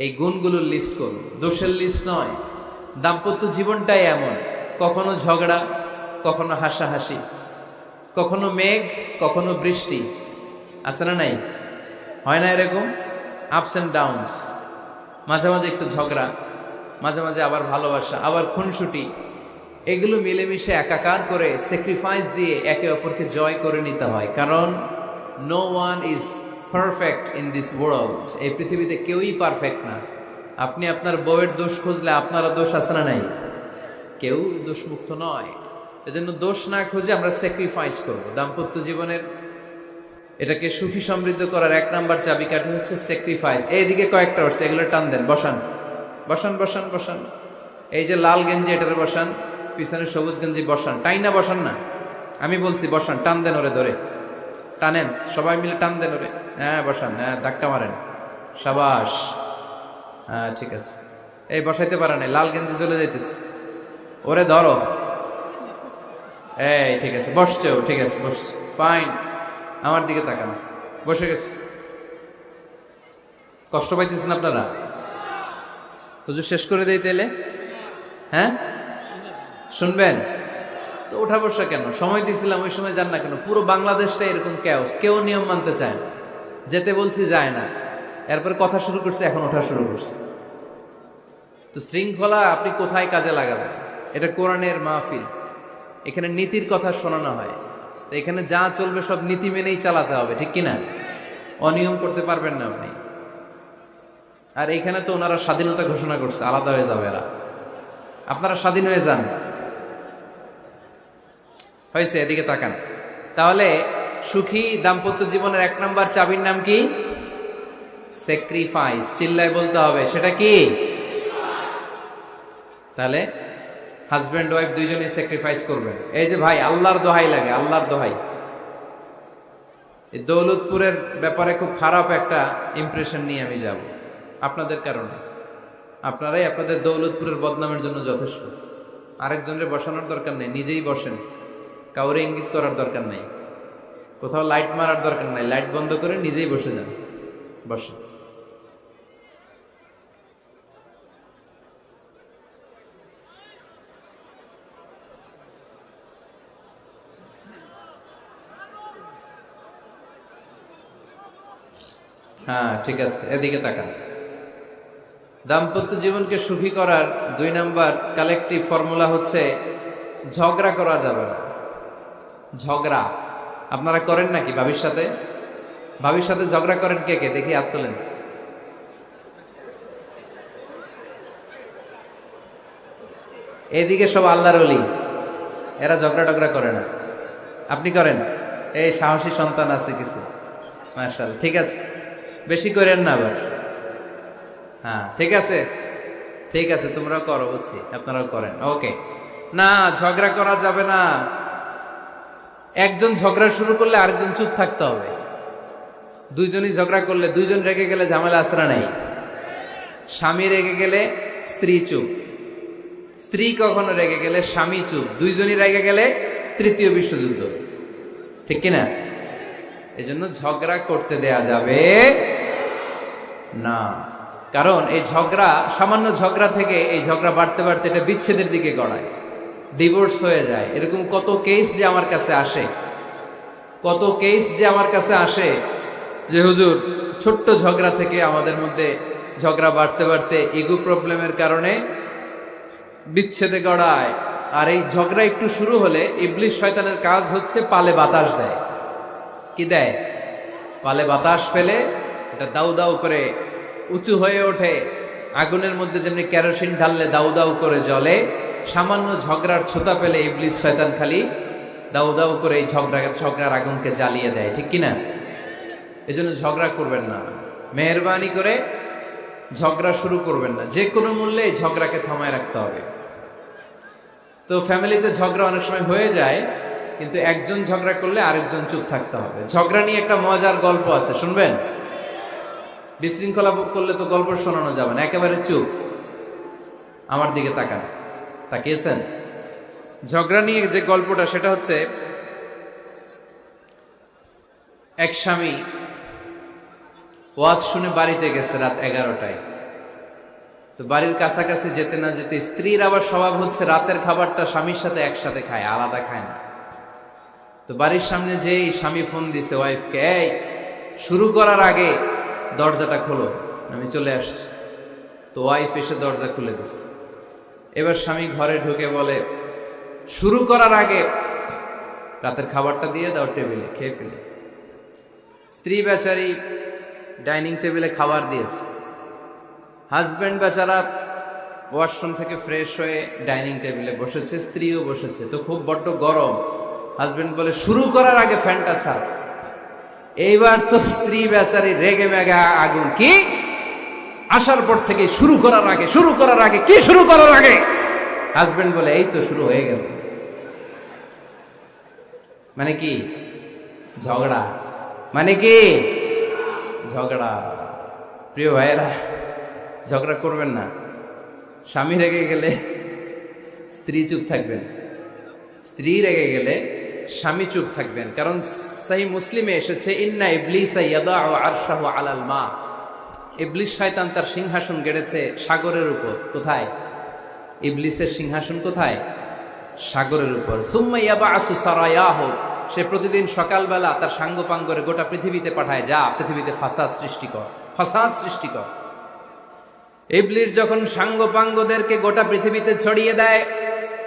এই গুণগুলোর লিস্ট করুন, দোষের লিস্ট নয়। দাম্পত্য জীবনটাই এমন, কখনো ঝগড়া, কখনো হাসাহাসি, কখনো মেঘ, কখনো বৃষ্টি, আছে না নাই? হয় না এরকম? আপস অ্যান্ড ডাউনস, মাঝে মাঝে একটু ঝগড়া, মাঝে মাঝে আবার ভালোবাসা, আবার খুনসুটি, এগুলো মিলেমিশে একাকার করে স্যাক্রিফাইস দিয়ে একে অপরকে জয় করে নিতে হয়। কারণ no one is perfect in this world. এই পৃথিবীতে কেউই পারফেক্ট না। আপনি আপনার বউয়ের দোষ খুঁজলে আপনারও দোষ আছে না নাই? কেউ দোষমুক্ত নয়। এজন্য দোষ না খুঁজে আমরা স্যাক্রিফাইস করব। দাম্পত্য জীবনের এটাকে সুখী সমৃদ্ধ করার 1 নাম্বার চাবিকাঠি হচ্ছে স্যাক্রিফাইস। এইদিকে কয়েকটা হচ্ছে, এগুলো টান দেন, বসান বসান বসান বসান। এই যে লাল গেঞ্জি, এটারে বসান, পিছনে সবুজ গেঞ্জি বসান, টাইনা বসান না, আমি বলছি বসান, টান দেন ওরে ধরে, টানেন সবাই মিলে, টান দেন ওরে, হ্যাঁ বসান, হ্যাঁ ধাক্কা মারেন, সাবাস, হ্যাঁ ঠিক আছে। এই বসাইতে পারে না, লাল গেঞ্জি চলে যাইতেছে, ওরে ধরো, এই ঠিক আছে, বসছেও, ঠিক আছে বসছে, ফাইন, আমার দিকে তাকান, বসে গেছে। কষ্ট পাইতেছেন আপনারা? হুজুর শেষ করে দেই তাইলে? হ্যাঁ শুনবেন তো? উঠা বসা কেন? সময় দিছিলাম, ওই সময় যান না কেন? পুরো বাংলাদেশটা এরকম ক্যাওস, কেউ নিয়ম মানতে চায় না। যেতে বলছি যায় না, এরপর কথা শুরু করছে, এখন ওঠা শুরু করছে। তো শৃঙ্খলা আপনি কোথায় কাজে লাগাবেন? এটা কোরআনের মাহফিল, এখানে নীতির কথা শোনানো হয়। তো এখানে যা চলবে সব নীতি মেনেই চালাতে হবে, ঠিক কিনা? অনিয়ম করতে পারবেন না আপনি। আর এইখানে তো ওনারা স্বাধীনতা ঘোষণা করছে, আলাদা হয়ে যাবে এরা। আপনারা স্বাধীন হয়ে যান, হয়েছে? এদিকে তাকান। তাহলে সুখী দাম্পত্য জীবনের 1 নাম্বার চাবির নাম কি? স্যাক্রিফাইস। চিল্লায় বলতে হবে, সেটা কি? তাহলে হাজব্যান্ড ওয়াইফ দুইজনই স্যাক্রিফাইস করবেন। এই যে ভাই, আল্লাহর দোহাই লাগে, আল্লাহর দোহাই, এই দৌলতপুরের ব্যাপারে খুব খারাপ একটা ইমপ্রেশন নিয়ে আমি যাব আপনাদের কারণে। আপনারাই আপনাদের দৌলতপুরের বদনামের জন্য যথেষ্ট। আরেকজনের বসানোর দরকার নেই, নিজেই বসেন, কাউরে ইঙ্গিত করার দরকার নেই, কোথাও লাইট মারার দরকার নাই, লাইট বন্ধ করে নিজেই বসে যান, বসে। হ্যাঁ ঠিক আছে, এদিকে তাকান। দাম্পত্য জীবনকে সুখী করার 2 নাম্বার কালেকটিভ ফর্মুলা হচ্ছে ঝগড়া করা যাবে না। ঝগড়া আপনারা করেন নাকি ভাবির সাথে? ভাবির সাথে ঝগড়া করেন কে কে? দেখি হাত তোলেন। এদিকে সব আল্লাহর ওলি, এরা ঝগড়া টগড়া করে না। আপনি করেন? এই সাহসী সন্তান আছে কিছু, মাশাআল্লাহ, ঠিক আছে, বেশি করেন না আবার। হ্যাঁ ঠিক আছে, ঠিক আছে, তোমরাও করো, বুঝছি, আপনারাও করেন, ওকে। না, ঝগড়া করা যাবে না। একজন ঝগড়া শুরু করলে আরেকজন চুপ থাকতে হবে। দুইজনই ঝগড়া করলে, দুইজন রেগে গেলে ঝামেলা আসরা নাই। স্বামী রেগে গেলে স্ত্রী চুপ, স্ত্রী কখনো রেগে গেলে স্বামী চুপ, দুইজনই রেগে গেলে 3য় বিশ্বযুদ্ধ, ঠিক কিনা? এজন্য ঝগড়া করতে দেয়া যাবে না। কারণ এই ঝগড়া, সামান্য ঝগড়া থেকে এই ঝগড়া বাড়তে বাড়তে এটা বিচ্ছেদের দিকে গড়ায়, ডিভোর্স হয়ে যায়। এরকম কত কেস যে আমার কাছে আসে, কত কেস যে আমার কাছে আসে যে হুজুর ছোট্ট ঝগড়া থেকে আমাদের মধ্যে ঝগড়া বাড়তে বাড়তে ইগো প্রবলেমের কারণে বিচ্ছেদে গড়ায়। আর এই ঝগড়া একটু শুরু হলে ইবলিশ শয়তানের কাজ হচ্ছে পালে বাতাস দেয়। কি দেয়? পালে বাতাস পেলে এটা দাউ দাউ করে উঁচু হয়ে ওঠে। আগুনের মধ্যে যেমনি কেরোসিন ঢাললে দাউ দাউ করে জ্বলে, সামান্য ঝগড়ার ছোতা পেলে ইবলিশ শয়তান খালি দাউ দাউ করে এই ঝগড়ার আগুনকে জ্বালিয়ে দেয়, ঠিক কিনা? এজন্য ঝগড়া করবেন না, মেহেরবানি করে ঝগড়া শুরু করবেন না। যে কোনো মূল্যে এই ঝগড়াকে থামায় রাখতে হবে। তো ফ্যামিলিতে ঝগড়া অনেক সময় হয়ে যায়, কিন্তু একজন ঝগড়া করলে আরেকজন চুপ থাকতে হবে। ঝগড়া নিয়ে একটা মজার গল্প আছে, শুনবেন? বিশৃঙ্খলা করলে তো গল্প শোনানো যাবে না, একেবারে চুপ। আমার দিকে তাকান, তাকিয়েছেন? ঝগড়া নিয়ে যে গল্পটা, সেটা হচ্ছে এক স্বামী ওয়াজ শুনে বাড়িতে গেছে রাত 11টায়। তো বাড়ির কাছাকাছি যেতে না যেতে স্ত্রীর আবার স্বভাব হচ্ছে রাতের খাবারটা স্বামীর সাথে একসাথে খায়, আলাদা খায় না। তো বাড়ির সামনে যেই স্বামী ফোন দিছে ওয়াইফকে, এই শুরু করার আগে দরজাটা খোলো, আমি চলে আসছি। তো ওয়াইফ এসে দরজা খুলে দিছে। এবার স্বামী ঘরে ঢুকে বলে, শুরু করার আগে রাতের খাবারটা দিয়ে দাও টেবিলে, খেয়ে ফেলি। স্ত্রী বেচারি ডাইনিং টেবিলে খাবার দিয়েছে, হাজব্যান্ড বেচারা ওয়াশরুম থেকে ফ্রেশ হয়ে ডাইনিং টেবিলে বসেছে, স্ত্রীও বসেছে। তো খুব বড্ড গরম। হাজব্যান্ড বলে, শুরু করার আগে ফ্যানটা ছাড়। এইবার তো স্ত্রী বেচারি রেগে মেগে আগুন, কি আসার পর থেকে শুরু করার আগে কি শুরু করার আগে? হাজব্যান্ড বলে, এই তো শুরু হয়ে গেল। মানে কি? ঝগড়া। মানে কি? ঝগড়া। প্রিয় ভাইয়েরা, ঝগড়া করবেন না। স্বামী রেগে গেলে স্ত্রী চুপ থাকবেন, স্ত্রী রেগে গেলে স্বামী চুপ থাকবেন। কারণ সহিহ মুসলিমে এসেছে, ইন্না ইবলিসা ইয়াদাউ আরশাহু আলাল মা। ইবলিস শয়তান তার সিংহাসন গেড়েছে সাগরের উপর। কোথায়? ইবলিসের সিংহাসন কোথায়? সাগরের উপর। সুম্মা ইয়াবআসু সারায়াহু, সে প্রতিদিন সকালবেলা তার সাঙ্গপাঙ্গরে গোটা পৃথিবীতে পাঠায়, যা পৃথিবীতে ফাসাদ সৃষ্টি কর। ইবলিস যখন সাঙ্গপাঙ্গদেরকে গোটা পৃথিবীতে ছড়িয়ে দেয়,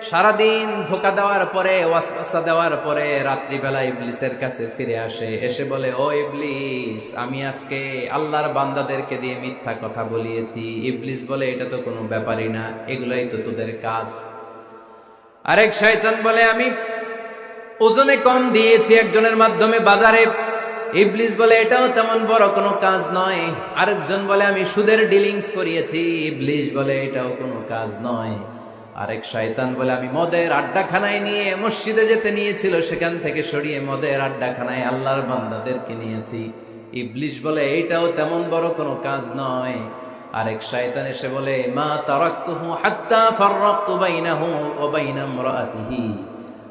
সারাদিন ধোকা দেওয়ার পরে, ওয়াসওয়াসা দেওয়ার পরে, রাত্রিবেলা ইবলিসের কাছে ফিরে আসে, এসে বলে, ও ইবলিস, আমি আজকে আল্লাহর বান্দাদেরকে দিয়ে মিথ্যা কথা বলিয়েছি। ইবলিস বলে, এটা তো কোনো ব্যাপারই না, এগুলাই তো তোদের কাজ। আরেক শয়তান বলে, আমি ওজনে কম দিয়েছি একজনের মাধ্যমে বাজারে। ইবলিস বলে, এটাও তেমন বড় কোনো কাজ নয়। আরেকজন বলে, আমি সুদের ডিলিংস করিয়েছি। ইবলিস বলে, এটাও কোনো কাজ নয়। আরেক শয়তান বলে, আমি মদের আড্ডাখানায় নিয়ে মসজিদে যেতে নিয়েছিল, সেখান থেকে সরিয়ে মদের আড্ডাখানায় আল্লাহর বান্দাদেরকে নিয়েছি। ইবলিস বলে, এইটাও তেমন বড় কোনো কাজ নয়। আরেক শয়তান এসে বলে, মা তারাকতুহু হাত্তা ফাররাকতু বাইনাহু ওয়া বাইনা ইমরাআতিহি,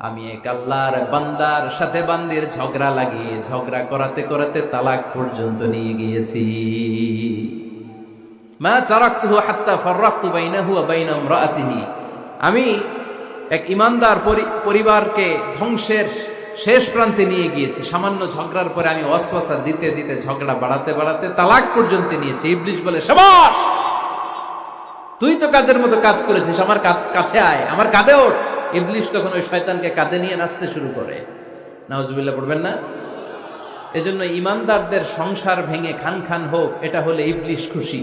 আমি এক আল্লাহর বান্দার সাথে বান্দির ঝগড়া লাগিয়ে ঝগড়া করাতে করাতে তালাক পর্যন্ত নিয়ে গিয়েছি। মা তারাকতুহু হাত্তা ফাররাকতু বাইনাহু ওয়া বাইনা ইমরাআতিহি, আমি এক ইমানদার পরিবারকে ধ্বংসের শেষ প্রান্তে নিয়ে গিয়েছি। সামান্য ঝগড়ার পরে আমি ওয়াসওয়াসা দিতে দিতে ঝগড়া বাড়াতে বাড়াতে তালাক পর্যন্ত নিয়েছি। ইবলিস বলে, শাবাশ, তুই তো কাজের মতো কাজ করেছিস, আমার কাছে আয়, আমার কাঁধে ওঠ। ইবলিস তখন ওই শয়তানকে কাঁধে নিয়ে নাচতে শুরু করে। নাউজুবিল্লাহ পড়বেন না? এজন্য ইমানদারদের সংসার ভেঙে খান খান হোক, এটা হলে ইবলিস খুশি,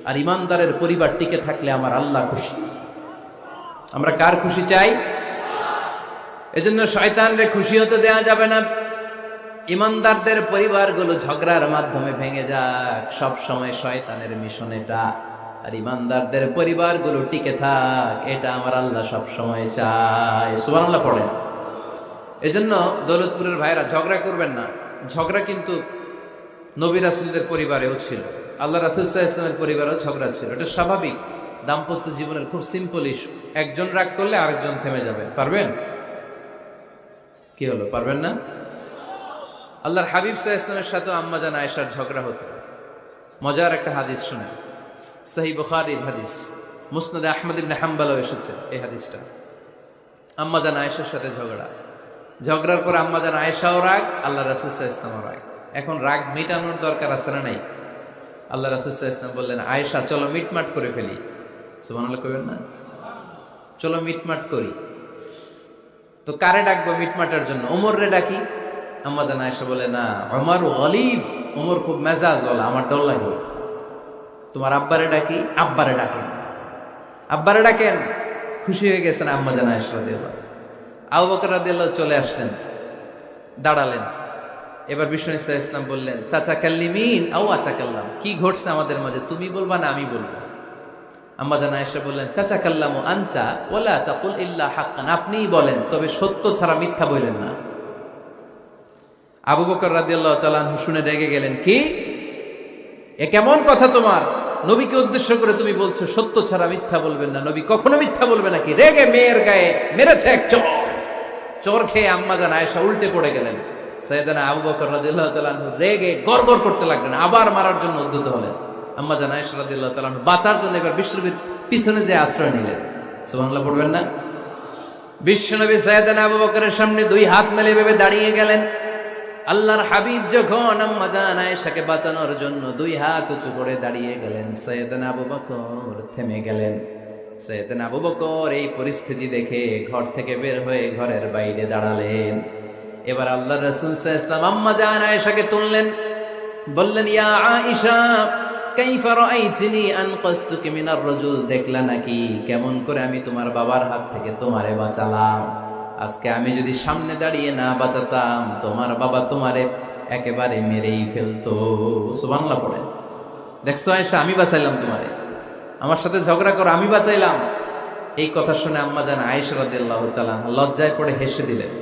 আর ইমানদারের পরিবার টিকে থাকলে আমার আল্লাহ খুশি। আমরা কার খুশি চাই? এজন্য শয়তানরে খুশি হতে দেয়া যাবে না। ইমানদারদের পরিবারগুলো ঝগড়ার মাধ্যমে ভেঙে যাক, সব সময় শয়তানের মিশন এটা। আর ইমানদারদের পরিবারগুলো টিকে থাক, এটা আমার আল্লাহ সব সময় চায়। সুবহানাল্লাহ পড়েন। এজন্য দৌলতপুরের ভাইরা, ঝগড়া করবেন না। ঝগড়া কিন্তু নবী রাসূলদের পরিবারেও ছিল, আল্লাহ রাসূল সাল্লাল্লাহু আলাইহি ওয়াসাল্লামের পরিবারেও ঝগড়া ছিল। এটা স্বাভাবিক। দাম্পত্য জীবনের খুব সিম্পল ইস্যু। একজন রাগ করলে আরেকজন থেমে যাবে। পারবেন? কি হলো, পারবেন না? আল্লাহর হাবিব সাল্লাল্লাহু আলাইহি ওয়াসাল্লামের সাথে আম্মা জান আয়েশার ঝগড়া হতো। মজার একটা হাদিস শুনে, সহিহ বুখারীর হাদিস, মুসনাদে আহমদ ইবনে হাম্বলও এসেছে এই হাদিসটা। আম্মা জান আয়েশার সাথে ঝগড়ার পর আম্মা জান আয়েশাও রাগ, আল্লাহ রাসূল সাল্লাল্লাহু আলাইহি ওয়াসাল্লামও রাগ। এখন রাগ মিটানোর দরকার আছে না নাই? আল্লাহ রাসূল সাল্লাল্লাহু আলাইহি ওয়াসাল্লাম বললেন, আয়েশা চলো মিটমাট করে ফেলি। সুবহানাল্লাহ কইবেন না? চলো মিটমাট করি। তো কারে ডাকবো মিটমাটের জন্য? ওমর রে ডাকি। আম্মা জান আয়েশা বলে, না, ওমর গলিব, ওমর খুব মেজাজ ওয়ালা, আমার ডর লাগে। তোমার আব্বারে ডাকি। আব্বারে ডাকেন। আব্বারে ডাকেন। খুশি হয়ে গেছেন আম্মা জান আয়েশা রাদিয়াল্লাহু। আবু বকর রাদিয়াল্লাহু চলে আসলেন, দাঁড়ালেন। এবার বিষ্ণু সাল্লাল্লাহু আলাইহি ওয়াসাল্লাম বললেন, তাতাকাল্লিমিন আও আতাকাল্লাম, কি ঘটছে আমাদের মাঝে, তুমি বলবা না আমি বলবো? আম্মা জান আয়েশা বললেন, তাতাকাল্লামু আনতা ওয়ালা তাকুল ইল্লা হাক্কান, আপনিই বলেন, তবে সত্য ছাড়া মিথ্যা বলেন না। আবু বকর রাদিয়াল্লাহু তাআলা আনহু শুনে রেগে গেলেন, কি এ কেমন কথা তোমার? নবীকে উদ্দেশ্য করে তুমি বলছো সত্য ছাড়া মিথ্যা বলবেন না, নবী কখনো মিথ্যা বলবে নাকি? রেগে মেয়ের গায়ে মেরেছে এক চর। চর খেয়ে আম্মা জান আয়েশা উল্টে পড়ে গেলেন। সাইয়েদনা আবু বকর রাদিয়াল্লাহু তাআলা আনহু রেগে গড়গড় করতে লাগলেন, আবার মারার জন্য উদ্যত হলেন। আম্মা জান আয়েশা রাদিয়াল্লাহু তাআলা আনহু বাঁচার জন্য এবার বিশ্বনবীর পিছনে যে আশ্রয় নিলেন। সুবহানাল্লাহ পড়বেন না? বিশ্বনবী সাইয়েদনা আবু বকরের সামনে দুই হাত মেলে ভেবে দাঁড়িয়ে গেলেন। আল্লাহর হাবিব যখন আম্মা জান আয়েশাকে বাঁচানোর জন্য দুই হাত উঁচু করে দাঁড়িয়ে গেলেন, সাইয়েদনা আবু বকর থেমে গেলেন। সাইয়েদনা আবু বকর এই পরিস্থিতি দেখে ঘর থেকে বের হয়ে ঘরের বাইরে দাঁড়ালেন। এবার আল্লাহর রাসূল সাল্লাল্লাহু আলাইহি ওয়াসাল্লাম আম্মা জান আয়েশাকে তুললেন, বললেন, ইয়া আয়েশা কাইফা রাআইতিনি আনকাসতুকি মিনার রাজুল, দেখলা নাকি কেমন করে আমি তোমার বাবার হাত থেকে তোমারে বাঁচালাম। আজকে আমি যদি সামনে দাঁড়িয়ে না বাঁচাতাম, তোমার বাবা তোমারে একেবারে মেরেই ফেলতো। সুবহানাল্লাহ পড়ে। দেখছো আয়েশা, আমি বাঁচাইলাম তোমারে, আমার সাথে ঝগড়া করো, আমি বাঁচাইলাম। এই কথা শুনে আম্মা জান আয়েশা রাদিয়াল্লাহু তাআলা আনহা লজ্জায় পড়ে হেসে দিলেন।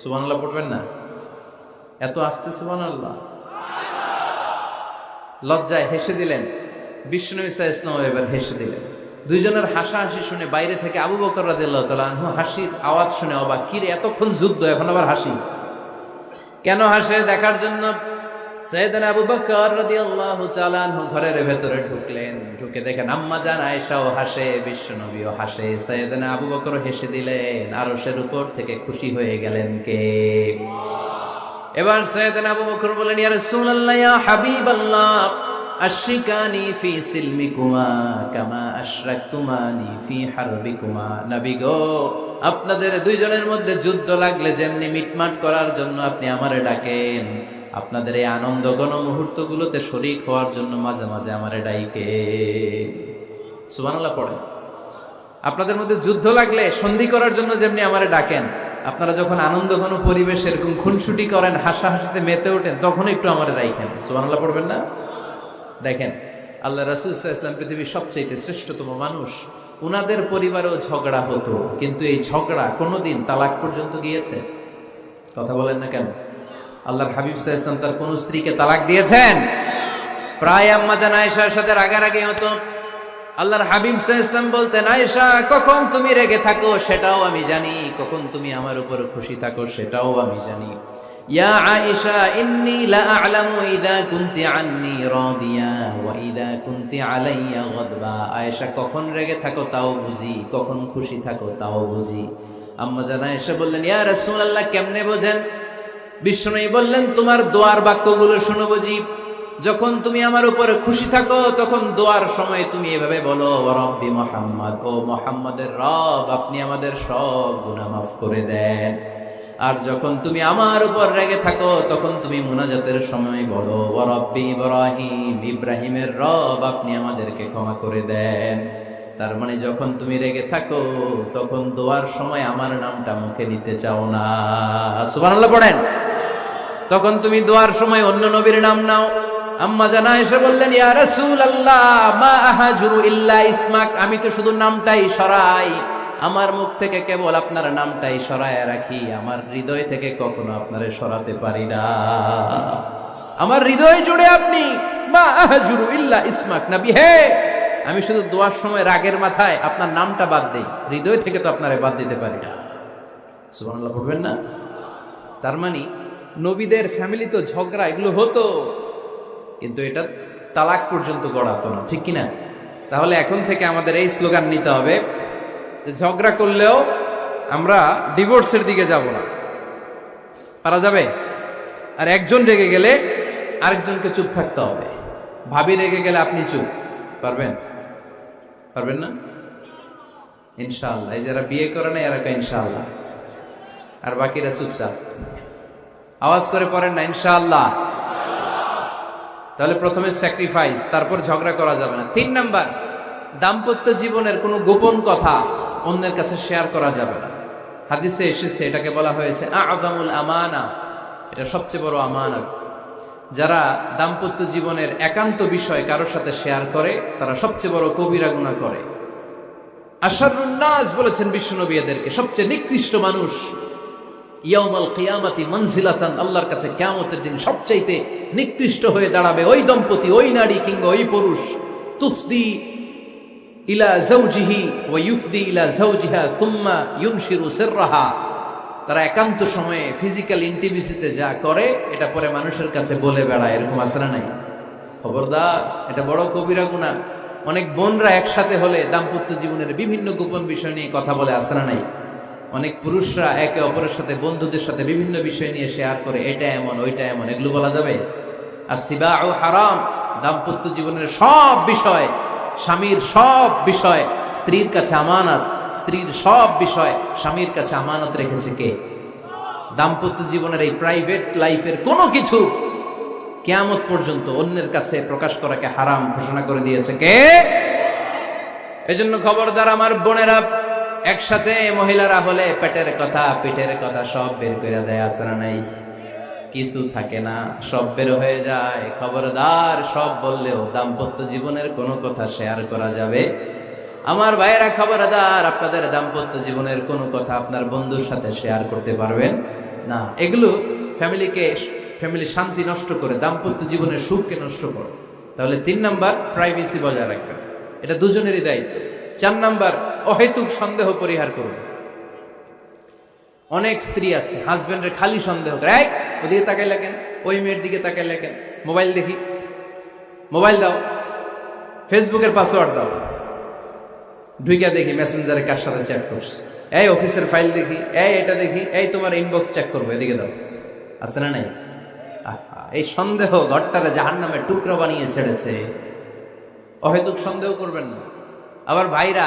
সুবহানাল্লাহ পড়বেন না? এত আস্তে সুবহানাল্লাহ। লজ্জায় হেসে দিলেন। বিশ্বনবী সাল্লাল্লাহু আলাইহি ওয়াসাল্লাম এবার হেসে দিলেন। দুইজনের হাসাহাসি শুনে বাইরে থেকে আবু বকর রাদিয়াল্লাহু তাআলা আনহু হাসির আওয়াজ শুনে অবাক, কিরে এতক্ষণ যুদ্ধ, এখন আবার হাসি কেন? হাসে দেখার জন্য সাইয়েদনা আবু বকর রাদিয়াল্লাহু তাআলা আনহু ঘরের ভেতরে ঢুকলেন। ঢুকে দেখেন আম্মা জান আয়েশাও হাসে, বিশ্বনবীও হাসে, সাইয়েদনা আবু বকরও হেসে দিলেন। আরশের উপর থেকে খুশি হয়ে গেলেন কে? এবার সাইয়েদনা আবু বকর বলেন, ইয়া রাসূলুল্লাহ, ইয়া হাবিবাল্লাহ, আশরিকানি ফি সিলমিকুমা কামা আশরাকতুমানি ফি হারবিকুমা। নবী গো, আপনাদের দুইজনের মধ্যে যুদ্ধ লাগলে যেমনি মিটমাট করার জন্য আপনি আমারে ডাকেন, আপনাদের এই আনন্দ ঘন মুহূর্তগুলোতে শরীক হওয়ার জন্য মাঝে মাঝে আমারে ডাইকে। সুবহানাল্লাহ পড়ে। আপনাদের মধ্যে যুদ্ধ লাগলে সন্ধি করার জন্য যেমনি আমারে ডাকেন, আপনারা যখন আনন্দ ঘন পরিবেশ এরকম খুনসুটি করেন, হাসাহাসিতে মেতে ওঠেন, তখন একটু আমারে রাইখেন। সুবহানাল্লাহ পড়বেন না? দেখেন আল্লাহ রাসূল সাল্লাল্লাহু আলাইহি ওয়াসাল্লাম পৃথিবীর সবচেয়ে শ্রেষ্ঠতম মানুষ, উনাদের পরিবারেও ঝগড়া হতো, কিন্তু এই ঝগড়া কোনোদিন তালাক পর্যন্ত গিয়েছে? কথা বলেন না কেন? আল্লাহর হাবিব সাল্লাল্লাহু আলাইহি ওয়াসাল্লাম তার কোন স্ত্রীকে তালাক দিয়েছেন? প্রায় আম্মা জান আয়েশার সাথে রাগারাগি হতো। আল্লাহর হাবিব সাল্লাল্লাহু আলাইহি ওয়াসাল্লাম বলতেন, আয়েশা কখন তুমি রেগে থাকো সেটাও আমি জানি, কখন তুমি আমার উপর খুশি থাকো সেটাও আমি জানি। ইয়া আয়েশা ইন্নী লা আ'লামু ইযা কুনতি আন্নী রাদিয়া ওয়া ইযা কুনতি আলাইয়া গাদবা। আয়েশা কখন রেগে থাকো তাও বুঝি, কখন খুশি থাকো তাও বুঝি। আম্মা জান আয়েশা বললেন, ইয়া রাসূলুল্লাহ, কেমনে বোঝেন? বিশ্বনবী বললেন, তোমার দোয়ার বাক্যগুলো শুনো বুঝি। যখন তুমি আমার উপরে খুশি থাকো তখন দোয়ার সময় তুমি এভাবে বলো, ওয়া রাব্বি মুহাম্মদ, ও মুহাম্মাদের রব, আপনি আমাদের সব গুনাহ মাফ করে দেন। আর যখন তুমি আমার উপর রেগে থাকো তখন তুমি মুনাজাতের সময় বলো, ওয়া রাব্বি ইব্রাহিম, ইব্রাহিমের রব, আপনি আমাদেরকে ক্ষমা করে দেন। তার মানে যখন তুমি রেগে থাকো তখন দোয়ার সময় আমার নামটা মুখে নিতে চাও না। সুবহানাল্লাহ পড়েন। তখন তুমি দোয়ার সময় অন্য নবীর নাম নাও। আম্মা জান আয়েশা বললেন, ইয়া রাসূলুল্লাহ, মা আহাজুরু ইল্লা ইসমাক, আমি তো শুধু নামটাই সরাই, আমার মুখ থেকে কেবল আপনার নামটাই সরায় রাখি, আমার হৃদয় থেকে কখনো আপনারে সরাতে পারি না। আমার হৃদয় জুড়ে আপনি, মা আহাজুরু ইল্লা ইসমাক, নবী হে, আমি শুধু দোয়ার সময় রাগের মাথায় আপনার নামটা বাদ দেই, হৃদয় থেকে তো আপনারে বাদ দিতে পারি না। সুবহানাল্লাহ পড়বেন না? তার মানে নবীদের ফ্যামিলি তো ঝগড়া এগুলো হতো, কিন্তু এটা তালাক পর্যন্ত গড়াতো না, ঠিক কিনা? তাহলে এখন থেকে আমাদের এই স্লোগান নিতে হবে যে ঝগড়া করলেও আমরা ডিভোর্সের দিকে যাব না। পারা যাবে? আর একজন রেগে গেলে আরেকজনকে চুপ থাকতে হবে। ভাবি রেগে গেলে আপনি চুপ, পারবেন? পারবেন না? ইনশাআল্লাহ। এই যারা বিয়ে করে না এরা ইনশাআল্লাহ, আর বাকিরা চুপচাপ। আওয়াজ করে পড়েন না ইনশাআল্লাহ। তাহলে প্রথমে স্যাক্রিফাইস, তারপর ঝগড়া করা যাবে না। 3 নাম্বার, দাম্পত্য জীবনের কোনো গোপন কথা অন্যের কাছে শেয়ার করা যাবে না। হাদিসে এসেছে, এটাকে বলা হয়েছে আ'যামুল আমানা, এটা সবচেয়ে বড় আমানত। যারা দাম্পত্য জীবনের একান্ত বিষয় কারোর সাথে শেয়ার করে তারা সবচেয়ে বড় কবিরা গুনাহ করে। আশারুন নাস বলেছেন বিশ্বনবী এদেরকে, সবচেয়ে নিকৃষ্ট মানুষ। ইয়াউমাল কিয়ামাতি মানজিলাতান, আল্লাহর কাছে কিয়ামতের দিন সবচাইতে নিকৃষ্ট হয়ে দাঁড়াবে ওই দম্পতি, ওই নারী কিংবা ওই পুরুষ, তুফদি ইলা যাওজিহি ওয়া ইউফদি ইলা যাওজিহা সুম্মা ইউনশিরু সিররাহা, তারা একান্ত সময়ে ফিজিক্যাল ইন্টিমেসিতে যা করে এটা পরে মানুষের কাছে বলে বেড়ায়, এরকম আছে না নাই? খবরদার, এটা বড় কবিরা গুনাহ। অনেক বোনরা একসাথে হলে দাম্পত্য জীবনের বিভিন্ন গোপন বিষয় নিয়ে কথা বলে, আছে না নাই? অনেক পুরুষরা একে অপরের সাথে, বন্ধুদের সাথে বিভিন্ন বিষয় নিয়ে শেয়ার করে, এটা এমন ওইটা এমন, এগুলো বলা যাবে? আর সিবাউ হারাম, দাম্পত্য জীবনের সব বিষয়, স্বামীর সব বিষয় স্ত্রীর কাছে আমানত, স্ত্রীর সব বিষয় স্বামীর কাছে আমানত রেখেছে কে? দাম্পত্য জীবনের এই প্রাইভেট লাইফের কোনো কিছু কিয়ামত পর্যন্ত অন্যের কাছে প্রকাশ করাকে হারাম ঘোষণা করে দিয়েছে কে? এজন্য খবরদার আমার বোনেরা, একসাথে মহিলারা হলে পেটের কথা পিঠের কথা সব বের করে দেয়, আছে না নাই? কিছু থাকে না, সব বের হয়ে যায়। খবরদার, সব বললেও দাম্পত্য জীবনের কোনো কথা শেয়ার করা যাবে? আমার ভাইয়েরা খবরদার, আপনাদের দাম্পত্য জীবনের কোনো কথা আপনার বন্ধুর সাথে শেয়ার করতে পারবেন না। এগুলো ফ্যামিলি শান্তি নষ্ট করে, দাম্পত্য জীবনের সুখকে নষ্ট করে। তাহলে 3 নাম্বার, প্রাইভেসি বজায় রাখবেন, এটা দুজনেরই দায়িত্ব। 4 নাম্বার, অহেতুক সন্দেহ পরিহার করুন। অনেক স্ত্রী আছে হাজবেন্ডের খালি সন্দেহ করে, এই ওদিকে তাকাই লাগেন, ওই মেয়ের দিকে তাকাই লাগেন, মোবাইল দেখি, মোবাইল দাও, ফেসবুকের পাসওয়ার্ড দাও, ঢুইকা দেখি মেসেঞ্জারে কার সাথে চ্যাট করছে, এই অফিসের ফাইল দেখি, এই এটা দেখি, এই তোমার ইনবক্স চেক করবো, এদিকে দাও, আছে না নাই? এই সন্দেহ ঘরটারে জাহান্নামের টুকরা বানিয়ে ছেড়েছে। অহেতুক সন্দেহ করবেন না। আবার ভাইরা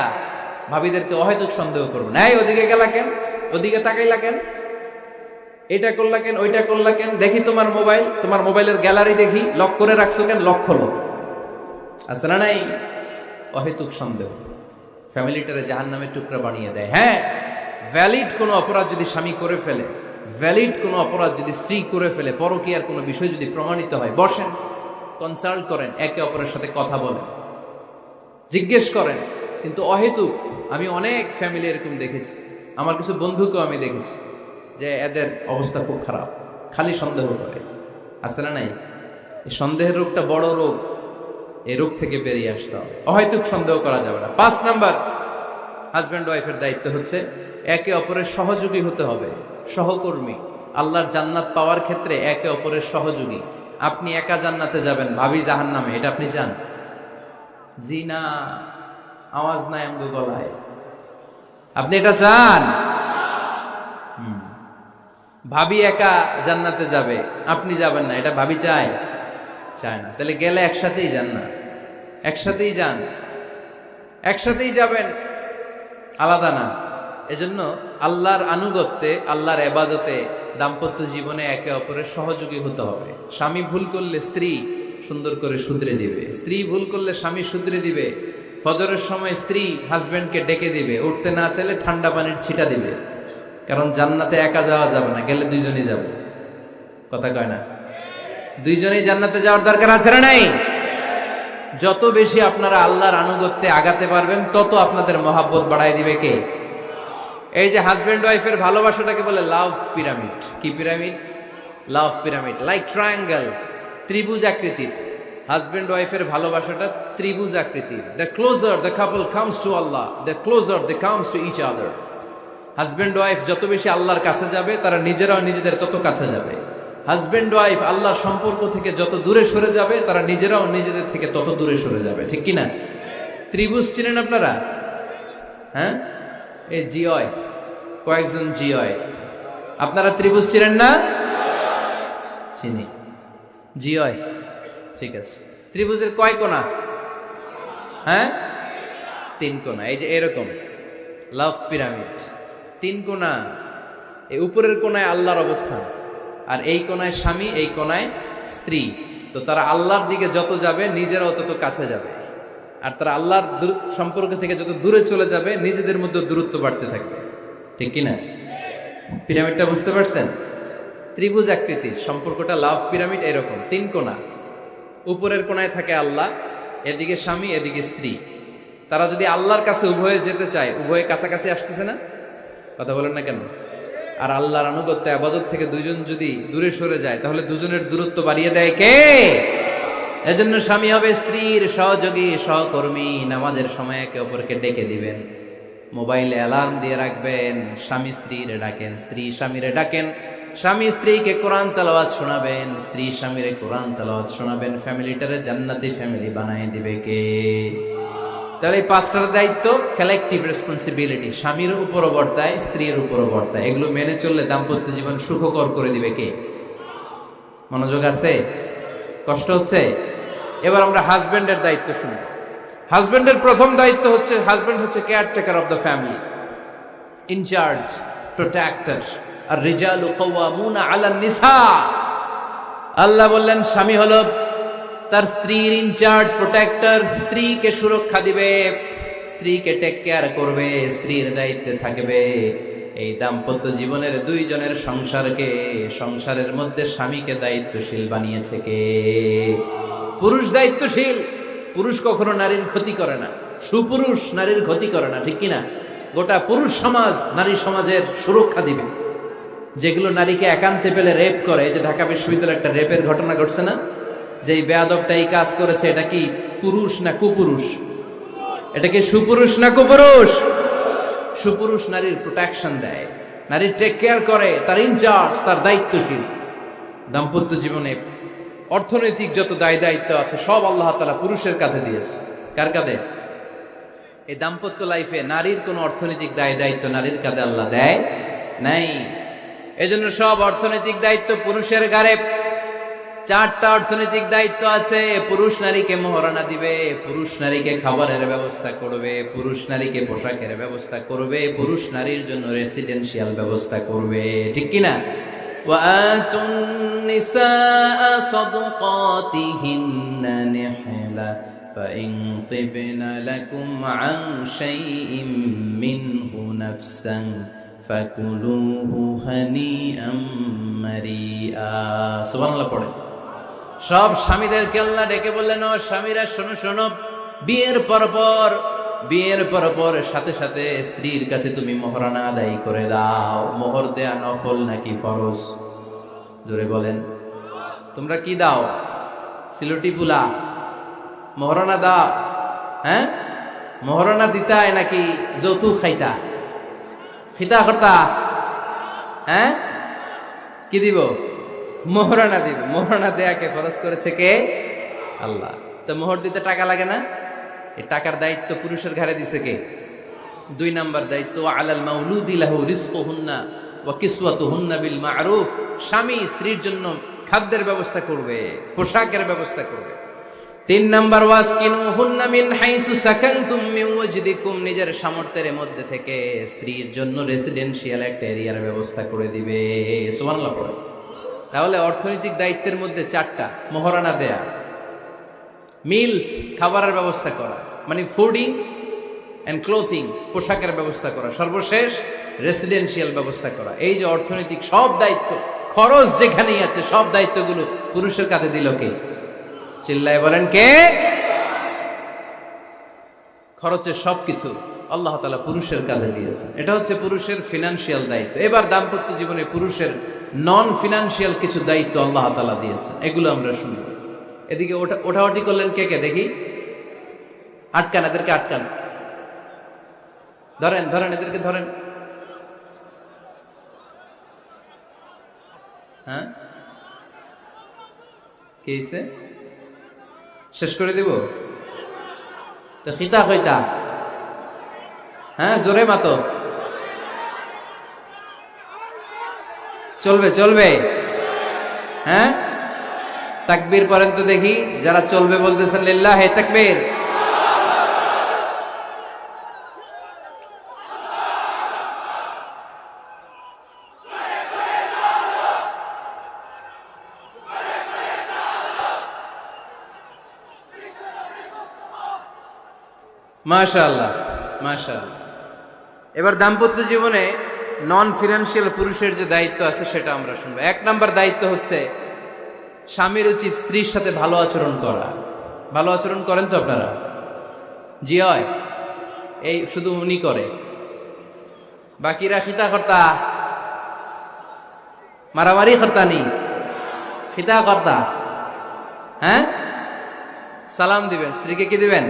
ভাবিদেরকে অহেতুক সন্দেহ করবেন, এই ওদিকে গেলা কেন, ওদিকে তাকাইলা কেন, এটা করলা কেন, ওইটা করলা কেন, দেখি তোমার মোবাইল, তোমার মোবাইলের গ্যালারি দেখি, লক করে রাখছো কেন, লক খোলো, আছে না নাই? অহেতুক সন্দেহ ফ্যামিলিটারে জাহান্নামের টুকরা বানিয়ে দেয়। হ্যাঁ, ভ্যালিড কোনো অপরাধ যদি স্বামী করে ফেলে, ভ্যালিড কোনো অপরাধ যদি স্ত্রী করে ফেলে, পরকীয়ার কোনো বিষয় যদি প্রমাণিত হয়, বসেন, কনসাল্ট করেন, একে অপরের সাথে কথা বলেন, জিজ্ঞেস করেন। কিন্তু অহেতুক, আমি অনেক ফ্যামিলি এরকম দেখেছি, আমার কিছু বন্ধুকেও আমি দেখেছি যে এদের অবস্থা খুব খারাপ, খালি সন্দেহ করে, আছে না নাই? এই সন্দেহের রোগটা বড় রোগ, এই রোগ থেকে বেরিয়ে আসতে হবে। অহেতুক সন্দেহ করা যাবে না। 5 নাম্বার, হাজব্যান্ড ওয়াইফের দায়িত্ব হচ্ছে একে অপরের সহযোগী হতে হবে, সহকর্মী। আল্লাহর জান্নাত পাওয়ার ক্ষেত্রে একে অপরের সহযোগী। আপনি একা জান্নাতে যাবেন, ভাবি জাহান্নামে, এটা আপনি চান? জি না, আওয়াজ নাই আমগো গলায়। আপনি এটা চান? ভাবি একা জান্নাতে যাবে, আপনি যাবেন না, এটা ভাবি চায়? চায় না। তাহলে গেলে একসাথেই যান না, একসাথেই যান, একসাথেই যাবেন, আলাদা না। এজন্য আল্লাহর আনুগত্যে, আল্লাহর ইবাদতে, দাম্পত্য জীবনে একে অপরের সহযোগী হতে হবে। স্বামী ভুল করলে স্ত্রী সুন্দর করে শুধরে দিবে, স্ত্রী ভুল করলে স্বামী শুধরে দিবে। ফজরের সময় স্ত্রী হাজবেন্ডকে ডেকে দিবে, উঠতে না চাইলে ঠান্ডা পানির ছিটা দিবে। কারণ জান্নাতে একা যাওয়া যাবে না, গেলে দুইজনই যাবে। কথা কয় না? দুইজনেই জান্নাতে যাওয়ার দরকার আছে না নাই? যত বেশি আপনারা আল্লাহর আনুগত্যে আগাতে পারবেন, তত আপনাদের মহাব্বত বাড়াই দিবে কে? এই যে হাজবেন্ড ওয়াইফের ভালোবাসাটাকে বলে লাভ পিরামিড। কি pyramid? Love pyramid, like triangle, ত্রিভুজ আকৃতির। হাজবেন্ড ওয়াইফের ভালোবাসাটা ত্রিভুজ আকৃতির। The closer the couple comes to Allah, the closer they comes to each other. Husband wife যত বেশি আল্লাহর কাছে যাবে, তারা নিজেরাও নিজেদের তত কাছে যাবে। হাজবেন্ড ওয়াইফ আল্লাহর সম্পর্ক থেকে যত দূরে সরে যাবে, তারা নিজেরাও নিজেদের থেকে তত দূরে সরে যাবে। ঠিক কিনা? ত্রিভুজ চিনেন আপনারা? হ্যাঁ, এই জিওয় কয়েকজন জিওয়, আপনারা ত্রিভুজ চিনেন না? চিনি, জিওয়, ঠিক আছে। ত্রিভুজের কয় কোণা? হ্যাঁ, 3 কোণা। এই যে এরকম লাভ পিরামিড, 3 কোণা। এই উপরের কোণায় আল্লাহর অবস্থান, আর এই কোণায় স্বামী, এই কোণায় স্ত্রী। তো তারা আল্লাহর দিকে যত যাবে, নিজেরাও তত কাছে যাবে। আর তারা আল্লাহর সম্পর্ক থেকে যত দূরে চলে যাবে, নিজেদের মধ্যে দূরত্ব বাড়তে থাকবে। ঠিক কিনা? পিরামিডটা বুঝতে পারছেন? ত্রিভুজ আকৃতির সম্পর্কটা লাভ পিরামিড এরকম, 3 কোণা। উপরের কোণায় থাকে আল্লাহ, এদিকে স্বামী, এদিকে স্ত্রী। তারা যদি আল্লাহর কাছে উভয়ে যেতে চায়, উভয়ে কাছাকাছি আসতেছে না? কথা বলেন না কেন? আর আল্লাহর আনুগত্য ইবাদত থেকে দুইজন যদি দূরে সরে যায়, তাহলে দুজনের দূরত্ব বাড়িয়ে দেয় কে? এজন্য স্বামী হবে স্ত্রীর সহযোগী, সহকর্মী। নামাজের সময় একে অপরকে ডেকে দিবেন, মোবাইলে অ্যালার্ম দিয়ে রাখবেন, স্বামী স্ত্রীরে ডাকেন, স্ত্রী স্বামীরে ডাকেন, স্বামী স্ত্রীকে কোরআন তেলাওয়াত শোনাবেন, স্ত্রী স্বামীরে কোরআন তেলাওয়াত শোনাবেন। ফ্যামিলিটারে জান্নাতি ফ্যামিলি বানায় দিবে কে? তাহলে এই পাঁচটার দায়িত্ব কালেকটিভ রেসপন্সিবিলিটি, স্বামীর উপরও বর্তায়, স্ত্রীর উপরও বর্তায়। এগুলো মেনে চললে দাম্পত্য জীবন সুখকর করে দিবে কে? মনোযোগ আছে? কষ্ট হচ্ছে? এবার আমরা হাজবেন্ডের দায়িত্ব শুনব। হাজবেন্ডের প্রথম দায়িত্ব হচ্ছে, হাজবেন্ড হচ্ছে caretaker of the family, incharge, protector. আর রিজালু কাওয়ামুনা আলান নিসা। আল্লাহ বললেন স্বামী হলো তার স্ত্রীর ইনচার্জ, প্রোটেক্টর, স্ত্রীকে সুরক্ষা দিবে, স্ত্রীকে টেক কেয়ার করবে, স্ত্রীর দায়িত্বে থাকবে। এই দাম্পত্য জীবনের দুইজনের সংসারকে, সংসারের মধ্যে স্বামীকে দায়িত্বশীল বানিয়েছে কে? পুরুষ দায়িত্বশীল। পুরুষ কখনো নারীর ক্ষতি করে না, সুপুরুষ নারীর ক্ষতি করে না, ঠিক কিনা? গোটা পুরুষ সমাজ নারী সমাজের সুরক্ষা দিবে। যেগুলো নারীকে একান্তে পেলে রেপ করে, যে ঢাকা বিশ্ববিদ্যালয়ে একটা রেপের ঘটনা ঘটছে না, যে এই বেয়াদবটা এই কাজ করেছে, এটা কি পুরুষ না কুপুরুষ? এটা কি সুপুরুষ না কুপুরুষ? সুপুরুষ নারীর প্রোটেকশন দেয়, নারীর টেক কেয়ার করে, তার ইনচার্জ, তার দায়িত্বশীল। দাম্পত্য জীবনে অর্থনৈতিক যত দায় দায়িত্ব আছে সব আল্লাহ তাআলা পুরুষের কাঁধে দিয়েছে। কার কাঁধে? এই দাম্পত্য লাইফে নারীর কোনো অর্থনৈতিক দায় দায়িত্ব নারীর কাঁধে আল্লাহ দেয় নাই। এজন্য সব অর্থনৈতিক দায়িত্ব পুরুষের ঘাড়ে। চারটা অর্থনৈতিক দায়িত্ব আছে। পুরুষ নারীকে মোহরানা দিবে, পুরুষ নারীকে খাবারের ব্যবস্থা করবে, পুরুষ নারীকে পোশাকের ব্যবস্থা করবে, পুরুষ নারীর জন্য রেসিডেন্সিয়াল ব্যবস্থা করবে, ঠিক কিনা? وآتوا النساء صدقاتهن نحلة فإن طبن لكم عن شيء منه نفسا فكلوه هنيئا مريئا। সুবহানাল্লাহ পড়ে। সব স্বামীদেরকে আল্লাহ ডেকে বললেন, ও স্বামীরা শোনো শোনো, বিয়ের পর সাথে সাথে স্ত্রীর কাছে তুমি মোহরানা আদায় করে দাও। মোহর দেয়া নফল নাকি ফরজ? জোরে বলেন। তোমরা কি দাও? সিলটি পুলা মোহরানা দাও? হ্যাঁ, মোহরানা দিতায় নাকি যৌতুক খাইতা? খিতা করতা? হ্যাঁ, কি দিব? মোহরানা দিব। মোহরানা দেয়াকে ফরজ করেছে কে? আল্লাহ। তো মোহর দিতে টাকা লাগে না? এই টাকার দায়িত্ব পুরুষের ঘাড়ে দিছে কে? 2 নাম্বার দায়িত্ব, আলাল মাউলুদি লাহু রিজকুহুন্না ওয়া কিসওয়াতুহুন্না বিল মা'রুফ। স্বামী স্ত্রীর জন্য খাদ্যের ব্যবস্থা করবে, পোশাকের ব্যবস্থা করবে। 3 নাম্বার, ওয়াসকিনুহুন্না মিন হাইসু সাকানতুম মিন ওয়াজদিকুম। নিজের সামর্থ্যের মধ্যে থেকে স্ত্রীর জন্য রেসিডেন্সিয়াল একটা এরিয়ার ব্যবস্থা করে দিবে। সুবহানাল্লাহ পড়ে। তাহলে অর্থনৈতিক দায়িত্বের মধ্যে 4টা: মোহরানা দেয়া, মিলস খাবারের ব্যবস্থা করা, মানে ফুডিং এন্ড ক্লোথিং, পোশাকের ব্যবস্থা করা, সর্বশেষ রেসিডেন্সিয়াল ব্যবস্থা করা। এই যে অর্থনৈতিক সব দায়িত্ব, খরচ যেখানেই আছে, সব দায়িত্বগুলো পুরুষের কাঁধে দিল কে? চিল্লায় বলেন কে? খরচের সবকিছু আল্লাহ তাআলা পুরুষের কাঁধে দিয়েছেন। এটা হচ্ছে পুরুষের ফিনান্সিয়াল দায়িত্ব। এবার দাম্পত্য জীবনে পুরুষের নন ফিনান্সিয়াল কিছু দায়িত্ব আল্লাহ তাআলা দিয়েছেন, এগুলো আমরা শুনব। এদিকে ওঠাওটি করলেন কে কে দেখি? আটকান, এদেরকে আটকান। ধরেন এদেরকে ধরেন। হ্যাঁ, কি হইছে? শেষ করে দিব তো? খিতা হইতা? হ্যাঁ, জোরে মাতো। চলবে। হ্যাঁ, তাকবীর পড়েন তো দেখি। যারা চলবে বলতেছেন লিল্লাহি তাকবীর। মাশাআল্লাহ, মাশাআল্লাহ। এবার দাম্পত্য জীবনে নন ফিনান্সিয়াল পুরুষের যে দায়িত্ব আছে সেটা আমরা শুনবো। 1 নাম্বার দায়িত্ব হচ্ছে, স্বামীর উচিত স্ত্রীর সাথে ভালো আচরণ করা। ভালো আচরণ করেন তো আপনারা? জি হয়। এই শুধু উনি করে, বাকিরা খিতা কর্তা, মারামারি কর্তা নি, খিতা কর্তা। হ্যাঁ, সালাম দিবেন, স্ত্রীকে কি দিবেন?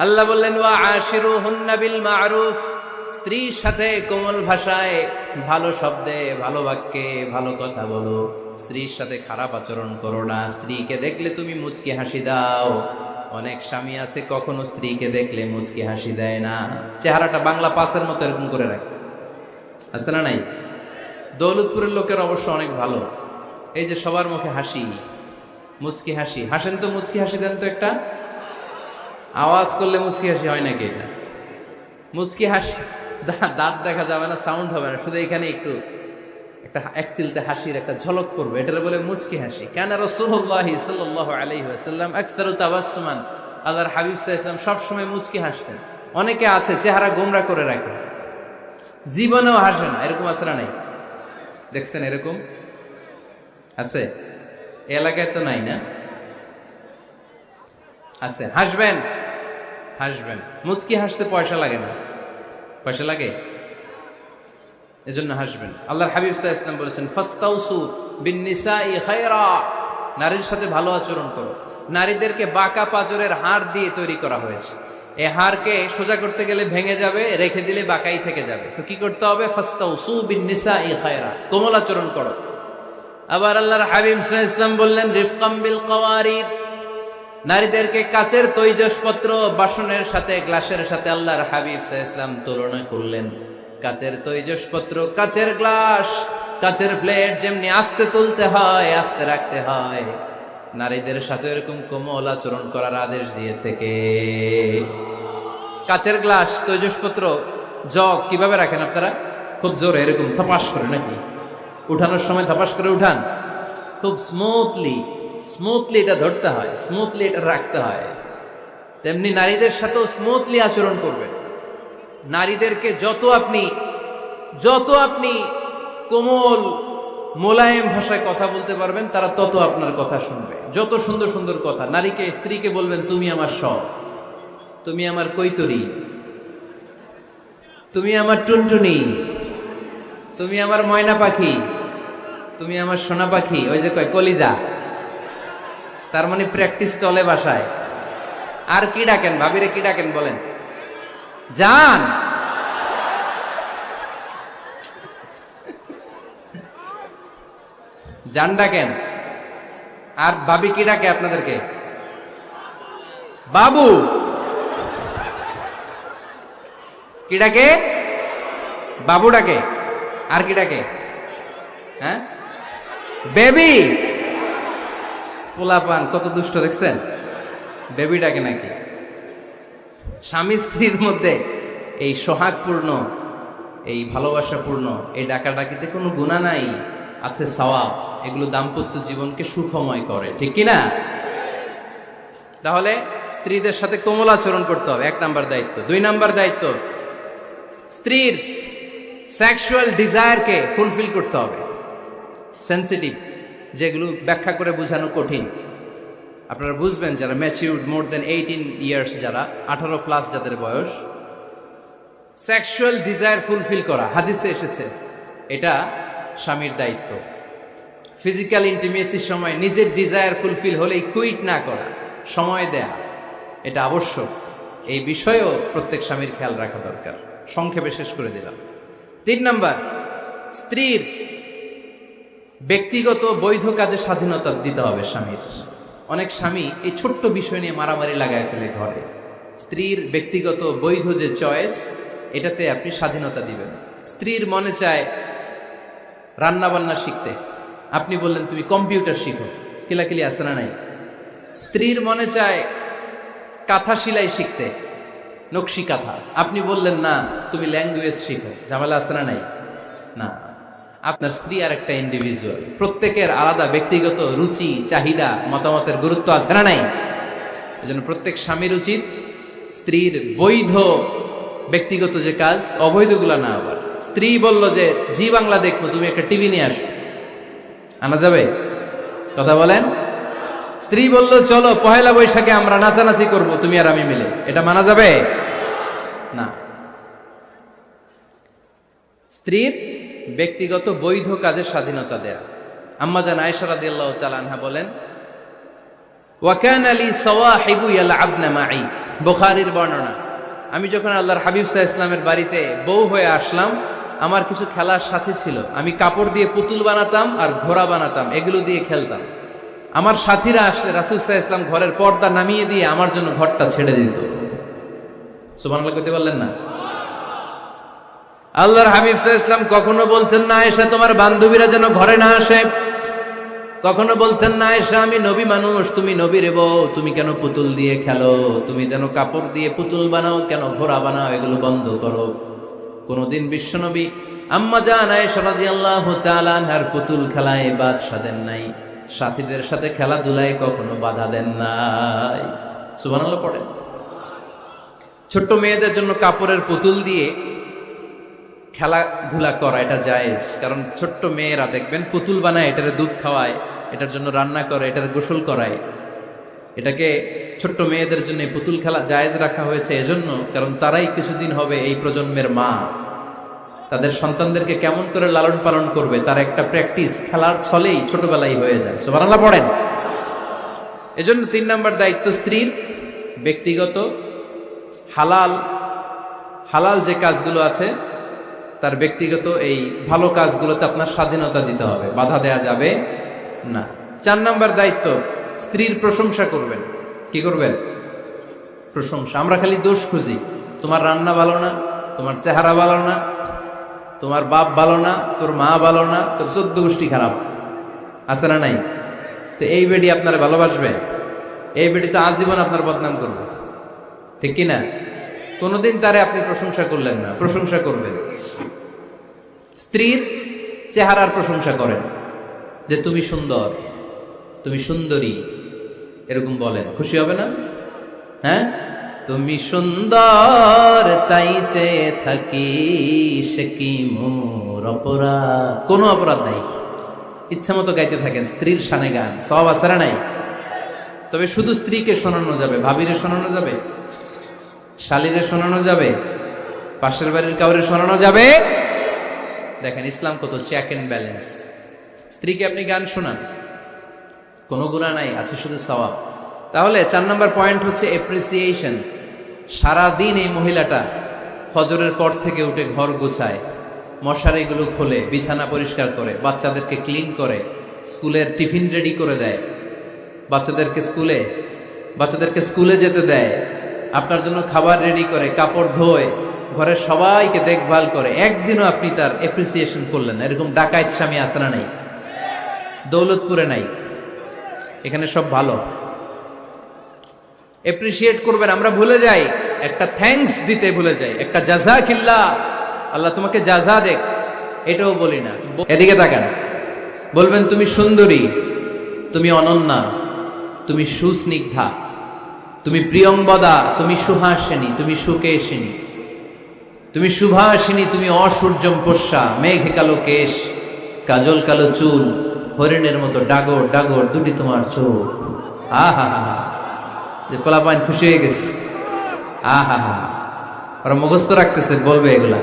আল্লাহ বললেন, ওয়া আশিরুহুন্না বিল মা'রুফ। স্ত্রীর সাথে কোমল ভাষায়, ভালো শব্দে, ভালো বাক্যে, ভালো কথা বলো। স্ত্রীর সাথে খারাপ আচরণ করো না। স্ত্রীকে দেখলে তুমি মুচকি হাসি দাও। অনেক স্বামী আছে কখনো স্ত্রীকে দেখলে মুচকি হাসি দেয় না, চেহারাটা বাংলা পাসের মতো এরকম করে রাখে, আছে না নাই? দৌলতপুরের লোকের অবশ্য অনেক ভালো, এই যে সবার মুখে হাসি, মুচকি হাসি। হাসেন তো, মুচকি হাসি দেন তো একটা। আওয়াজ করলে মুচকি হাসি হয় নাকি? এটা মুচকি হাসি, দাঁত দেখা যাবে না, সাউন্ড হবে না, শুধু এখানে একটু একটা এক চিলতে হাসির একটা ঝলক করবে, এটা বলে মুচকি হাসি। কেন রাসূলুল্লাহ সাল্লাল্লাহু আলাইহি ওয়াসাল্লাম আকসারু তাবাসসুমান, আল্লাহর হাবিব সাল্লাল্লাহু আলাইহি ওয়াসাল্লাম সব সময় মুচকি হাসতেন। অনেকে আছে চেহারা গোমরা করে রাখে, জীবনেও হাসে না, এরকম আছে না নাই? দেখছেন এরকম আছে? এলাকায় তো নাই না? আছে। হাসবেন, হাসবেন। মুচকি হাসতে পয়সা লাগে না, পয়সা লাগে? এজন্য হাসবেন। আল্লাহর হাবিব সাল্লাল্লাহু আলাইহি ওয়াসাল্লাম বলেছেন ফাস্তাউসু বিন-নিসাই খায়রা, নারীর সাথে ভালো আচরণ করো। নারীদেরকে বাঁকা পাঁজরের হাড় দিয়ে তৈরি করা হয়েছে। এই হাড়কে সোজা করতে গেলে ভেঙে যাবে, রেখে দিলে বাঁকাই থেকে যাবে। তো কি করতে হবে? ফাস্তাউসু বিন-নিসাই খায়রা, কোমল আচরণ করো। আবার আল্লাহর হাবিব সাল্লাল্লাহু আলাইহি ওয়াসাল্লাম বললেন রিফকাম বিল কাওয়ারির, নারীদেরকে কাচের তৈজসপত্র, বাসনের সাথে, গ্লাসের সাথে আল্লাহর হাবিব সাল্লাল্লাহু আলাইহি ওয়াসাল্লাম তুলনা করলেন। কাচের তৈজসপত্র, কাচের গ্লাস, কাচের প্লেট যেমনি আস্তে তুলতে হয়, আস্তে রাখতে হয়, নারীদের সাথে এরকম কোমল আচরণ করার আদেশ দিয়েছে কে? কাচের গ্লাস, তৈজসপত্র, জগ কিভাবে রাখেন আপনারা? খুব জোরে এরকম থপাস করে নাকি? উঠানোর সময় থপাস করে উঠান? খুব স্মুথলি, স্মুথলি এটা ধরতে হয়, স্মুথলি এটা রাখতে হয়। তেমনি নারীদের সাথেও স্মুথলি আচরণ করবে। নারীদেরকে যত আপনি কোমল মোলায়েম ভাষায় কথা বলতে পারবেন, তারা তত আপনার কথা শুনবে। যত সুন্দর সুন্দর কথা, নারীকে, স্ত্রীকে বলবেন তুমি আমার সব, তুমি আমার কৈতরি, তুমি আমার টুনটুনি, তুমি আমার ময়না পাখি, তুমি আমার সোনা পাখি। ওই যে কয় কলিজা, তার মানে প্র্যাকটিস চলে বাসায়। আর কি ডাকেন? ভাবিরে কি ডাকেন বলেন? জান। জান ডাকেন। আর ভাবি কি ডাকে আপনাদেরকে? বাবু। কি ডাকে? বাবু ডাকে। আর কি ডাকে? হ্যাঁ, বেবি। পোলাপান কত দুষ্ট দেখছেন, বেবি ডাকে নাকি? স্বামী স্ত্রীর মধ্যে এই সোহাগপূর্ণ, এই ভালোবাসাপূর্ণ এই ডাকাডাকিতে কোনো গুনাহ নাই, আছে সওয়াব। এগুলো দাম্পত্য জীবনকে সুখময় করে, ঠিক কিনা? তাহলে স্ত্রীদের সাথে কোমল আচরণ করতে হবে, 1 নাম্বার দায়িত্ব। 2 নাম্বার দায়িত্ব, স্ত্রীর সেক্সুয়াল ডিজায়ারকে ফুলফিল করতে হবে। সেনসিটিভ, যেগুলো ব্যাখ্যা করে বোঝানো কঠিন, আপনারা বুঝবেন যারা ম্যাচিউরড, মোর দেন 18 ইয়ার্স, যারা 18+ যাদের বয়স, সেক্সুয়াল ডিজায়ার ফুলফিল করা হাদিসে এসেছে, এটা স্বামীর দায়িত্ব। ফিজিক্যাল ইন্টিমেসির সময় নিজের ডিজায়ার ফুলফিল হলেই কুইট না করা, সময় দেয়া, এটা আবশ্যক। এই বিষয়েও প্রত্যেক স্বামীর খেয়াল রাখা দরকার। সংক্ষেপে শেষ করে দিলাম। 3 নাম্বার, স্ত্রীর ব্যক্তিগত বৈধ কাজে স্বাধীনতা দিতে হবে স্বামীর। অনেক স্বামী এই ছোট্ট বিষয় নিয়ে মারামারি লাগায় ফেলে ঘরে। স্ত্রীর ব্যক্তিগত বৈধ যে চয়েস, এটাতে আপনি স্বাধীনতা দিবেন। স্ত্রীর মনে চায় রান্না বান্না শিখতে, আপনি বললেন তুমি কম্পিউটার শিখো, কিলাকিলি আছে না নাই? স্ত্রীর মনে চায় কাঁথা সেলাই শিখতে, নকশি কাঁথা, আপনি বললেন না তুমি ল্যাঙ্গুয়েজ শিখো, ঝামেলা আছে না নাই? না, আপনার স্ত্রী আর একটা ইন্ডিভিজুয়াল, প্রত্যেকের আলাদা ব্যক্তিগত রুচি, চাহিদা, মতামতের গুরুত্ব আছে না নাই? এজন্য প্রত্যেক স্বামীর উচিত স্ত্রীর বৈধ ব্যক্তিগত যে কাজ, অবৈধগুলা না। আবার স্ত্রী বলল যে জি বাংলা দেখবো, তুমি একটা টিভি নিয়ে আসো, আনা যাবে? কথা বলেন। স্ত্রী বলল চলো পহেলা বৈশাখে আমরা নাচানাচি করব তুমি আর আমি মিলে, এটা মানা যাবে না। স্ত্রীর ব্যক্তিগত বৈধ কাজে স্বাধীনতা দেয়া। আম্মা জান আয়েশা রাদিয়াল্লাহু তাআলা আনহা বলেন, ওয়া কানা লি সাওয়াহিবু ইয়ালআবনা মাই, বুখারীর বর্ণনা, আমি যখন আল্লাহর হাবিব সাল্লাল্লাহু আলাইহি ইসলামের বাড়িতে বউ হয়ে আসলাম, আমার কিছু খেলার সাথী ছিল। আমি কাপড় দিয়ে পুতুল বানাতাম আর ঘোড়া বানাতাম, এগুলো দিয়ে খেলতাম। আমার সাথীরা আসলে রাসূল সাল্লাল্লাহু আলাইহি ইসলাম ঘরের পর্দা নামিয়ে দিয়ে আমার জন্য ঘরটা ছেড়ে দিত। সুবহানাল্লাহ কইতে পারলেন না? আল্লাহর হাবিব সাল্লাল্লাহু আলাইহি ইসলাম কখনো বলতেন না আয়েশা তোমার বান্ধবীরা যেন ঘরে না আসে, কখনো বলতেন না আয়েশা আমি নবী মানুষ, তুমি নবীর বউ, তুমি কেন পুতুল দিয়ে খেলো, তুমি যেন কাপড় দিয়ে পুতুল বানাও, কেন ঘোড়া বানাও, এগুলো বন্ধ করো। কোনদিন বিশ্বনবী আম্মা জান আয়েশা রাদিয়াল্লাহু তাআলা আনহার পুতুল খেলায় বাধা দেন নাই, সাথীদের সাথে খেলাধুলায় কখনো বাধা দেন নাই। সুবহানাল্লাহ পড়েন। ছোট্ট মেয়েদের জন্য কাপড়ের পুতুল দিয়ে খেলাধুলা করা এটা জায়েজ, কারণ ছোট্ট মেয়েরা দেখবেন পুতুল বানায়, এটারে দুধ খাওয়ায়, এটার জন্য রান্না করে, এটার গোসল করায়। এটাকে ছোট্ট মেয়েদের জন্য পুতুল খেলা জায়েজ রাখা হয়েছে এজন্য, কারণ তারাই কিছুদিন হবে এই প্রজন্মের মা। তাদের সন্তানদেরকে কেমন করে লালন পালন করবে তার একটা প্র্যাকটিস খেলার ছলেই ছোটবেলায় হয়ে যায়। সুবহানাল্লাহ পড়েন। এজন্য 3 নম্বর দায়িত্ব স্ত্রীর ব্যক্তিগত হালাল যে কাজগুলো আছে তার ব্যক্তিগত এই ভালো কাজগুলোতে আপনার স্বাধীনতা দিতে হবে, বাধা দেয়া যাবে না। 4 নম্বর দায়িত্ব স্ত্রীর প্রশংসা করবেন। কি করবেন? প্রশংসা। আমরা খালি দোষ খুঁজি, তোমার রান্না ভালো না, তোমার চেহারা ভালো না, তোমার বাপ ভালো না, তোর মা ভালো না, তোর 14 গোষ্ঠী খারাপ, আছে না নাই? তো এই বেডি আপনারা ভালোবাসবে? এই বেডি তো আজীবন আপনার বদনাম করবে, ঠিক কিনা? কোনোদিন তারে আপনি প্রশংসা করলেন না, প্রশংসা করবেন। স্ত্রীর চেহারার প্রশংসা করেন, যে তুমি সুন্দর, তুমি সুন্দরী, এরকম বলেন, খুশি হবে না? হ্যাঁ, তুমি সুন্দর তাই চেয়ে থাকি, সে কি মোর অপরাধ? কোনো অপরাধ নাই, ইচ্ছা মতো গাইতে থাকেন স্ত্রীর শানে গান, সব আছে না নাই? তবে শুধু স্ত্রীকে শোনানো যাবে, ভাবিরে শোনানো যাবে, শালীরে শোনানো যাবে, পাশের বাড়ির কাউরে শোনানো যাবে? দেখেন ইসলাম কত চেক এন্ড ব্যালেন্স। স্ত্রীকে আপনি গান শোনান, কোনো গুনাহ নাই, আছে শুধু সওয়াব। তাহলে 4 নম্বর পয়েন্ট হচ্ছে এপ্রিসিয়েশন। সারাদিন এই মহিলাটা ফজরের পর থেকে উঠে ঘর গোছায়, মশারিগুলো খোলে, বিছানা পরিষ্কার করে, বাচ্চাদেরকে ক্লিন করে, স্কুলের টিফিন রেডি করে দেয়, বাচ্চাদেরকে স্কুলে যেতে দেয়, আপনার জন্য খাবার রেডি করে, কাপড় ধোয়, ঘরের সবাইকে দেখভাল করে। একদিনও আপনি তার এপ্রিসিয়েশন করলেন না। এরকম ডাকাইত স্বামী আছে না নাই? দৌলতপুরে নাই, এখানে সব ভালো। এপ্রিসিয়েট করবেন। আমরা ভুলে যাই, একটা থ্যাঙ্কস দিতে ভুলে যাই, একটা জাযাকিল্লাহ, আল্লাহ তোমাকে জাযা দেখ, এটাও বলি না। এদিকে তাকান, বলবেন তুমি সুন্দরী, তুমি অনন্যা, তুমি সুস্নিগ্ধা, তুমি প্রিয়ংবদা, তুমি সুহাসিনী, তুমি সুকেশিনী, তুমি সুভাষিনী, তুমি অসূর্যম পোষ্যা, মেঘ কালো কেশ, কাজল কালো চুল, হরিণের মতো ডাগর ডাগর দুটি তোমার চোখ। আহা হা, যে পোলাপাইন খুশি হয়ে গেছে। আহা হা, ওরা মুখস্থ রাখতেছে, বলবে এগুলা,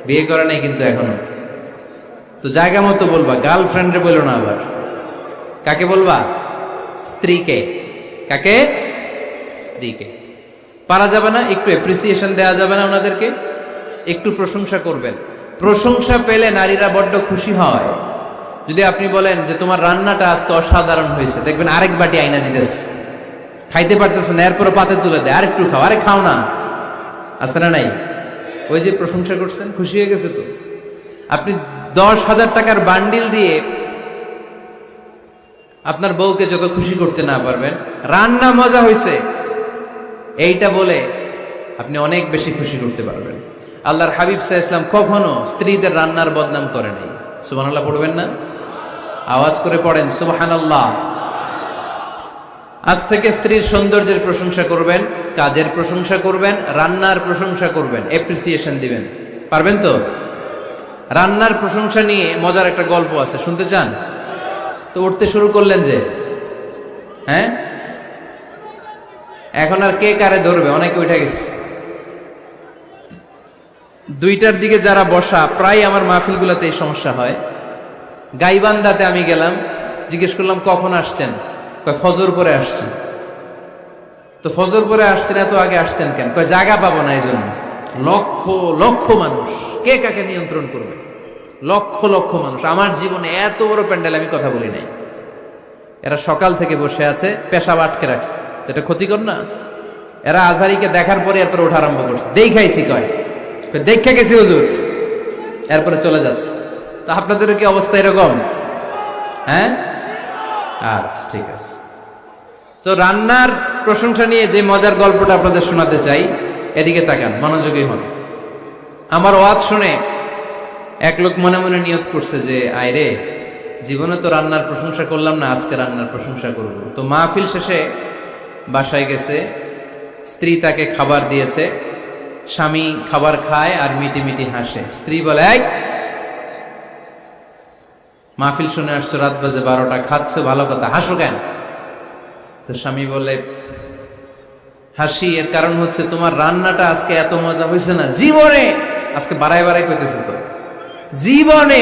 বিয়ে করে নাই কিন্তু এখনো। তো জায়গা মতো বলবা, গার্লফ্রেন্ডে বলো না। আবার কাকে বলবা? স্ত্রীকে। কাকে? স্ত্রীকে। পারা যাবে না? একটু এপ্রিসিয়েশন দেওয়া যাবে না ওনাদেরকে? একটু প্রশংসা করবেন। প্রশংসা পেলে নারীরা বড্ড খুশি হয়। যদি আপনি বলেন যে তোমার রান্নাটা আজকে অসাধারণ হয়েছে, দেখবেন আরেক বাটি আইনা দিতেছে, খাইতে পারতেছে না, এরপর পাতে তুলে দেয়, আরেকটু খাও, আরে খাও না, আছে না নাই? ওই যে প্রশংসা করছেন, খুশি হয়ে গেছে। তো আপনি 10,000 টাকার বান্ডিল দিয়ে আপনার বউকে যত খুশি করতে না পারবেন, রান্না মজা হয়েছে এইটা বলে আপনি অনেক বেশি খুশি করতে পারবেন। আল্লাহর হাবিব সাল্লাল্লাহু আলাইহি ওয়াসাল্লাম কখনো স্ত্রীদের রান্নার বদনাম করে নাই। সুবহানাল্লাহ পড়বেন না? আওয়াজ করে পড়েন সুবহানাল্লাহ। আজ থেকে স্ত্রীর সৌন্দর্যের প্রশংসা করবেন, কাজের প্রশংসা করবেন, রান্নার প্রশংসা করবেন, এপ্রিসিয়েশন দিবেন। পারবেন তো? রান্নার প্রশংসা নিয়ে মজার একটা গল্প আছে, শুনতে চান? তো উঠতে শুরু করলেন যে, হ্যাঁ, এখন আর কে কারে ধরবে? অনেকে উঠে গেছে। 2টার দিকে যারা বসা, প্রায় আমার মাহফিলগুলোতে এই সমস্যা হয়। গাইবান্ধাতে আমি গেলাম, জিজ্ঞেস করলাম কখন আসছেন? কয় ফজর পরে আসছি। তো ফজর পরে আসছেন, এত আগে আসছেন কেন? কয় জায়গা পাবো না, এই জন্য। লক্ষ লক্ষ মানুষ, কে কাকে নিয়ন্ত্রণ করবে? লক্ষ লক্ষ মানুষ। আমার জীবনে এত বড় প্যান্ডেল আমি কথা বলি নাই। এরা সকাল থেকে বসে আছে, পেশাব আটকে রাখছে, এটা ক্ষতিকর না? এরা আজহারিকে দেখার পরে এরপরে ওঠা আরম্ভ করছে। দেখাইছি, কয় দেখা গেছি হুজুর, এরপরে চলে যাচ্ছে। তা আপনাদের কি অবস্থা এরকম? হ্যাঁ, আচ্ছা, ঠিক আছে। তো রান্নার প্রশংসা নিয়ে যে মজার গল্পটা আপনাদের শোনাতে চাই, এদিকে তাকান, মনোযোগী হন। আমার ওয়াজ শুনে এক লোক মনে মনে নিয়ত করছে যে আয়রে, জীবনে তো রান্নার প্রশংসা করলাম না, আজকে রান্নার প্রশংসা করব। তো মাহফিল শেষে বাসায় গেছে, স্ত্রী তাকে খাবার দিয়েছে, স্বামী খাবার খায় আর মিটি মিটি হাসে। স্ত্রী বলে, এই মাহফিল শুনে আসছো, রাত বাজে 12টা, খাচ্ছ ভালো কথা, হাসো কেন? তো স্বামী বলে, হাসি এর কারণ হচ্ছে তোমার রান্নাটা আজকে এত মজা হয়েছে না জীবনে, আজকে বাড়াই বাড়াই কইতেছে, তো জীবনে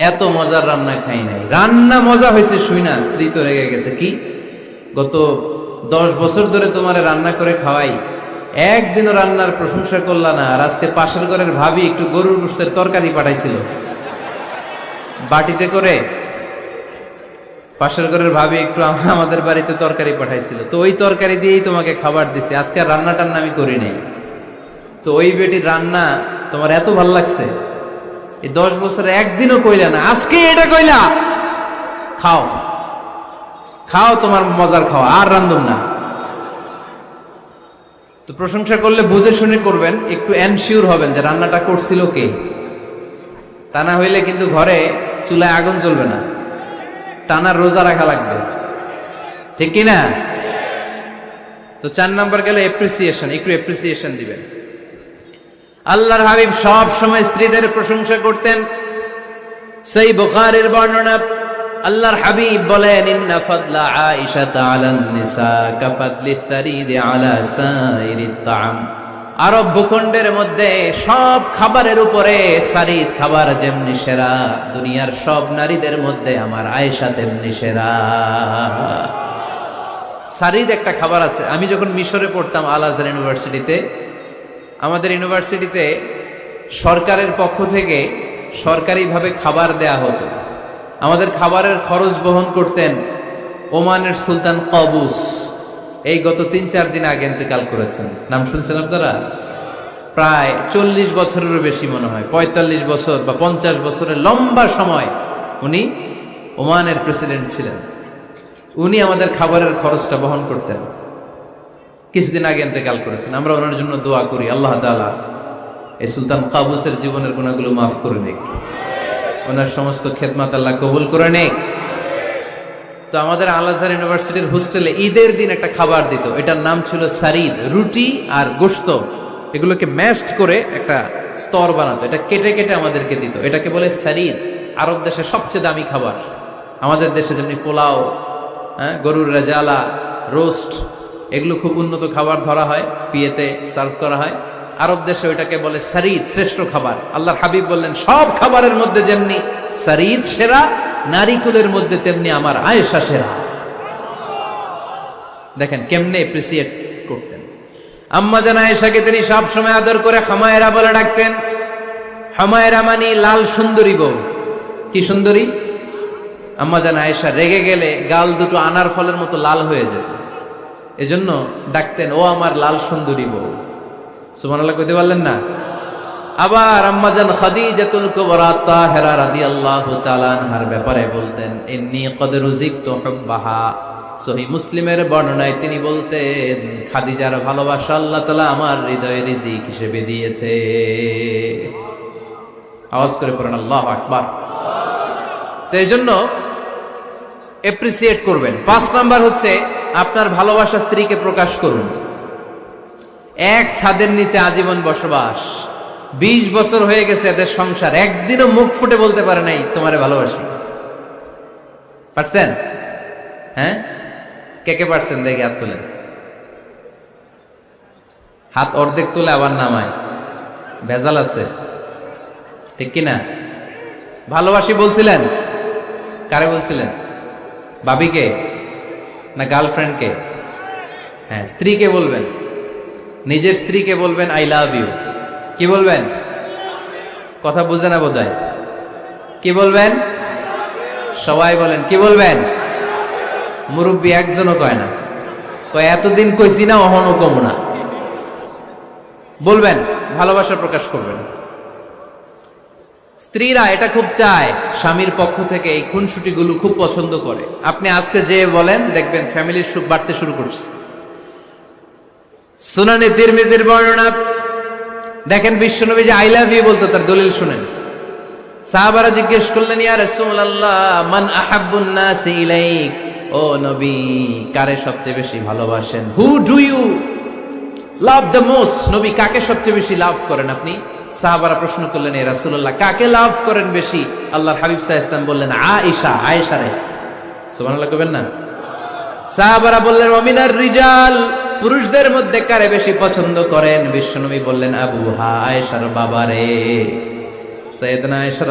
এত মজার রান্না খাই নাই। রান্না মজা হয়েছে শুই না। স্ত্রী তো রেগে গেছে, কি গত 10 বছর ধরে তোমারে রান্না করে খাওয়াই, একদিনও রান্নার প্রশংসা করলা না, আর আজকে পাশের ঘরের ভাবি একটু গরুর গোশতের তরকারি পাঠাইছিল বাটিতে করে, পাশের ঘরের ভাবি একটু আমাদের বাড়িতে তরকারি পাঠাইছিল, তো ওই তরকারি দিয়েই তোমাকে খাবার দিছি, আজকে রান্না টান্না আমি করি নাই। তো ওই বেটির রান্না তোমার এত ভাল লাগছে, এই 10 বছরে একদিনও কইলা না, আজকে এটা কইলা, খাও খাও, তোমার মজার খাওয়া, আর রান্ধুম না। তো প্রশংসা করলে বুঝে শুনে করবেন, একটু এনশিওর হবেন যে রান্নাটা করছিল কে। তা না হইলে কিন্তু ঘরে চুলায় আগুন জ্বলবে না, টানা রোজা রাখা লাগবে, ঠিক কিনা? তো 4 নাম্বার গেল এপ্রিসিয়েশন, একটু এপ্রিসিয়েশন দিবেন। আল্লাহর হাবিব সব সময় স্ত্রীদের প্রশংসা করতেন। সেই বুখারীর বর্ণনা, আল্লাহর হাবিব বলেন, ইন্না ফাদলা আয়েশা আলান নিসা কাফাদলিস সারিদ আলা সাইরিত তাআম। আরব ভূখণ্ডের মধ্যে সব খাবারের উপরে সারিদ খাবার যেমনি সেরা, দুনিয়ার সব নারীদের মধ্যে আমার আয়েশা তেমনি সেরা। সারিদ একটা খাবার আছে। আমি যখন মিশরে পড়তাম আল আজহার ইউনিভার্সিটিতে, আমাদের ইউনিভার্সিটিতে সরকারের পক্ষ থেকে সরকারিভাবে খাবার দেয়া হতো। আমাদের খাবারের খরচ বহন করতেন ওমানের সুলতান কাবুস। এই গত 3-4 দিন আগে ইন্তেকাল করেছেন। নাম শুনছেন আপনারা? প্রায় 40 বছরেরও বেশি মনে হয়, 45 বছর বা 50 বছরের লম্বা সময় উনি ওমানের প্রেসিডেন্ট ছিলেন। উনি আমাদের খাবারের খরচটা বহন করতেন। কিছুদিন আগে ইন্তেকাল করেছেন। আমরা ওনার জন্য দোয়া করি, আল্লাহ তাআলা এই সুলতান কাবুসের জীবনের গুনাহগুলো মাফ করে নিক, ওনার সমস্ত খেদমত আল্লাহ কবুল করে নিক। তো আমাদের আল আজহার ইউনিভার্সিটির হোস্টেলে ঈদের দিন একটা খাবার দিত, এটার নাম ছিল সারিদ। রুটি আর গোশত এগুলোকে ম্যাশড করে একটা স্তর বানাতো, এটা কেটে কেটে আমাদেরকে দিত, এটাকে বলে সারিদ। আরব দেশে সবচেয়ে দামি খাবার। আমাদের দেশে যেমনি পোলাও, গরুর রেজালা, রোস্ট, এগুলো খুব উন্নত খাবার ধরা হয়, বিয়েতে সার্ভ করা হয়। আরব দেশে ওইটাকে বলে সারিদ, শ্রেষ্ঠ খাবার। আল্লাহর হাবিব বললেন, সব খাবারের মধ্যে যেমনি সারিদ সেরা, নারীকুলের মধ্যে তেমনি আমার আয়েশা সেরা। দেখেন কেমনে এপ্রিসিয়েট করতেন। আম্মা জান আয়েশাকে তিনি সব সময় আদর করে হামায়রা বলে ডাকতেন। হামায়রা মানে লাল সুন্দরী বউ। কি সুন্দরী? আম্মা জান আয়েশা রেগে গেলে গাল দুটো আনার ফলের মতো লাল হয়ে যেত, এজন্য ডাকতেন, ও আমার লাল সুন্দরী বউ। সুবহানাল্লাহ কইতে পারলেন না? আবার আম্মাজান খাদিজাতুল কুবরা তাহেরা রাদিয়াল্লাহু তাআলা আনহার ব্যাপারে বলতেন, ইন্নী ক্বাদ রুজিকতু হুব্বাহা। সহিহ মুসলিমের বর্ণনায় তিনি বলতেন, খাদিজার ভালোবাসা আল্লাহ তাআলা আমার হৃদয়ে রিজিক হিসেবে দিয়েছে। আওয়াজ করে পড়েন আল্লাহু আকবার। তো এইজন্য এপ্রিসিয়েট করবেন। 5 নাম্বার হচ্ছে আপনার ভালোবাসা স্ত্রীকে প্রকাশ করুন। এক ছাদের নিচে আজীবন বসবাস, 20 বছর হয়ে গেছে এদের সংসার, একদিনও মুখ ফুটে বলতে পারে নাই তোমারে ভালোবাসি। পারছেন? হ্যাঁ, কে কে পারছেন? দেখি হাত তুলেন। হাত অর্ধেক তুলে আবার নামায়, ভেজাল আছে, ঠিক কিনা? ভালোবাসি বলছিলেন? কারে বলছিলেন? ভাবিকে না গার্লফ্রেন্ডকে? হ্যাঁ, স্ত্রীকে বলবেন, নিজের স্ত্রীকে বলবেন আই লাভ ইউ। কি বলবেন? কথা বুঝে না বোধহয়। কি বলবেন? সবাই বলেন, কি বলবেন? মুরব্বী একজনও কয় না, কয় এতদিন কইছি না, অহনো কম না। বলবেন, ভালোবাসা প্রকাশ করবেন। স্ত্রীরা এটা খুব চায়, স্বামীর পক্ষ থেকে এই খুনসুটিগুলো খুব পছন্দ করে। আপনি আজকে যে বলেন, দেখবেন ফ্যামিলির সুখ বাড়তে শুরু করছে। সুনানে তিরমিজির বর্ণনা দেখেন, বিশ্বনবী যে আই লাভ ইউ বলতো, তার দলিল শুনেন। সাহাবারা জিজ্ঞেস করলেন, ইয়া রাসূলুল্লাহ, মান আহাব্বুন নাসি ইলাইক, ও নবী, কারে সবচেয়ে বেশি ভালোবাসেন? Who do you love the most? নবী, কাকে সবচেয়ে বেশি লাভ করেন আপনি? সাহাবারা প্রশ্ন করলেন, ইয়া রাসূলুল্লাহ, কাকে লাভ করেন বেশি? আল্লাহর হাবিব সাল্লাল্লাহু আলাইহি ওয়াসাল্লাম বললেন, আয়েশা, আয়েশা রে। সুবহানাল্লাহ কইবেন না? সাহাবারা বললেন, ওয়ামিনার রিজাল, পুরুষদের মধ্যে কারে বেশি পছন্দ করেন? বিশ্বনবী বললেন, আবুহা, আয়েশার বাবারে। সাইয়েদনা আয়েশা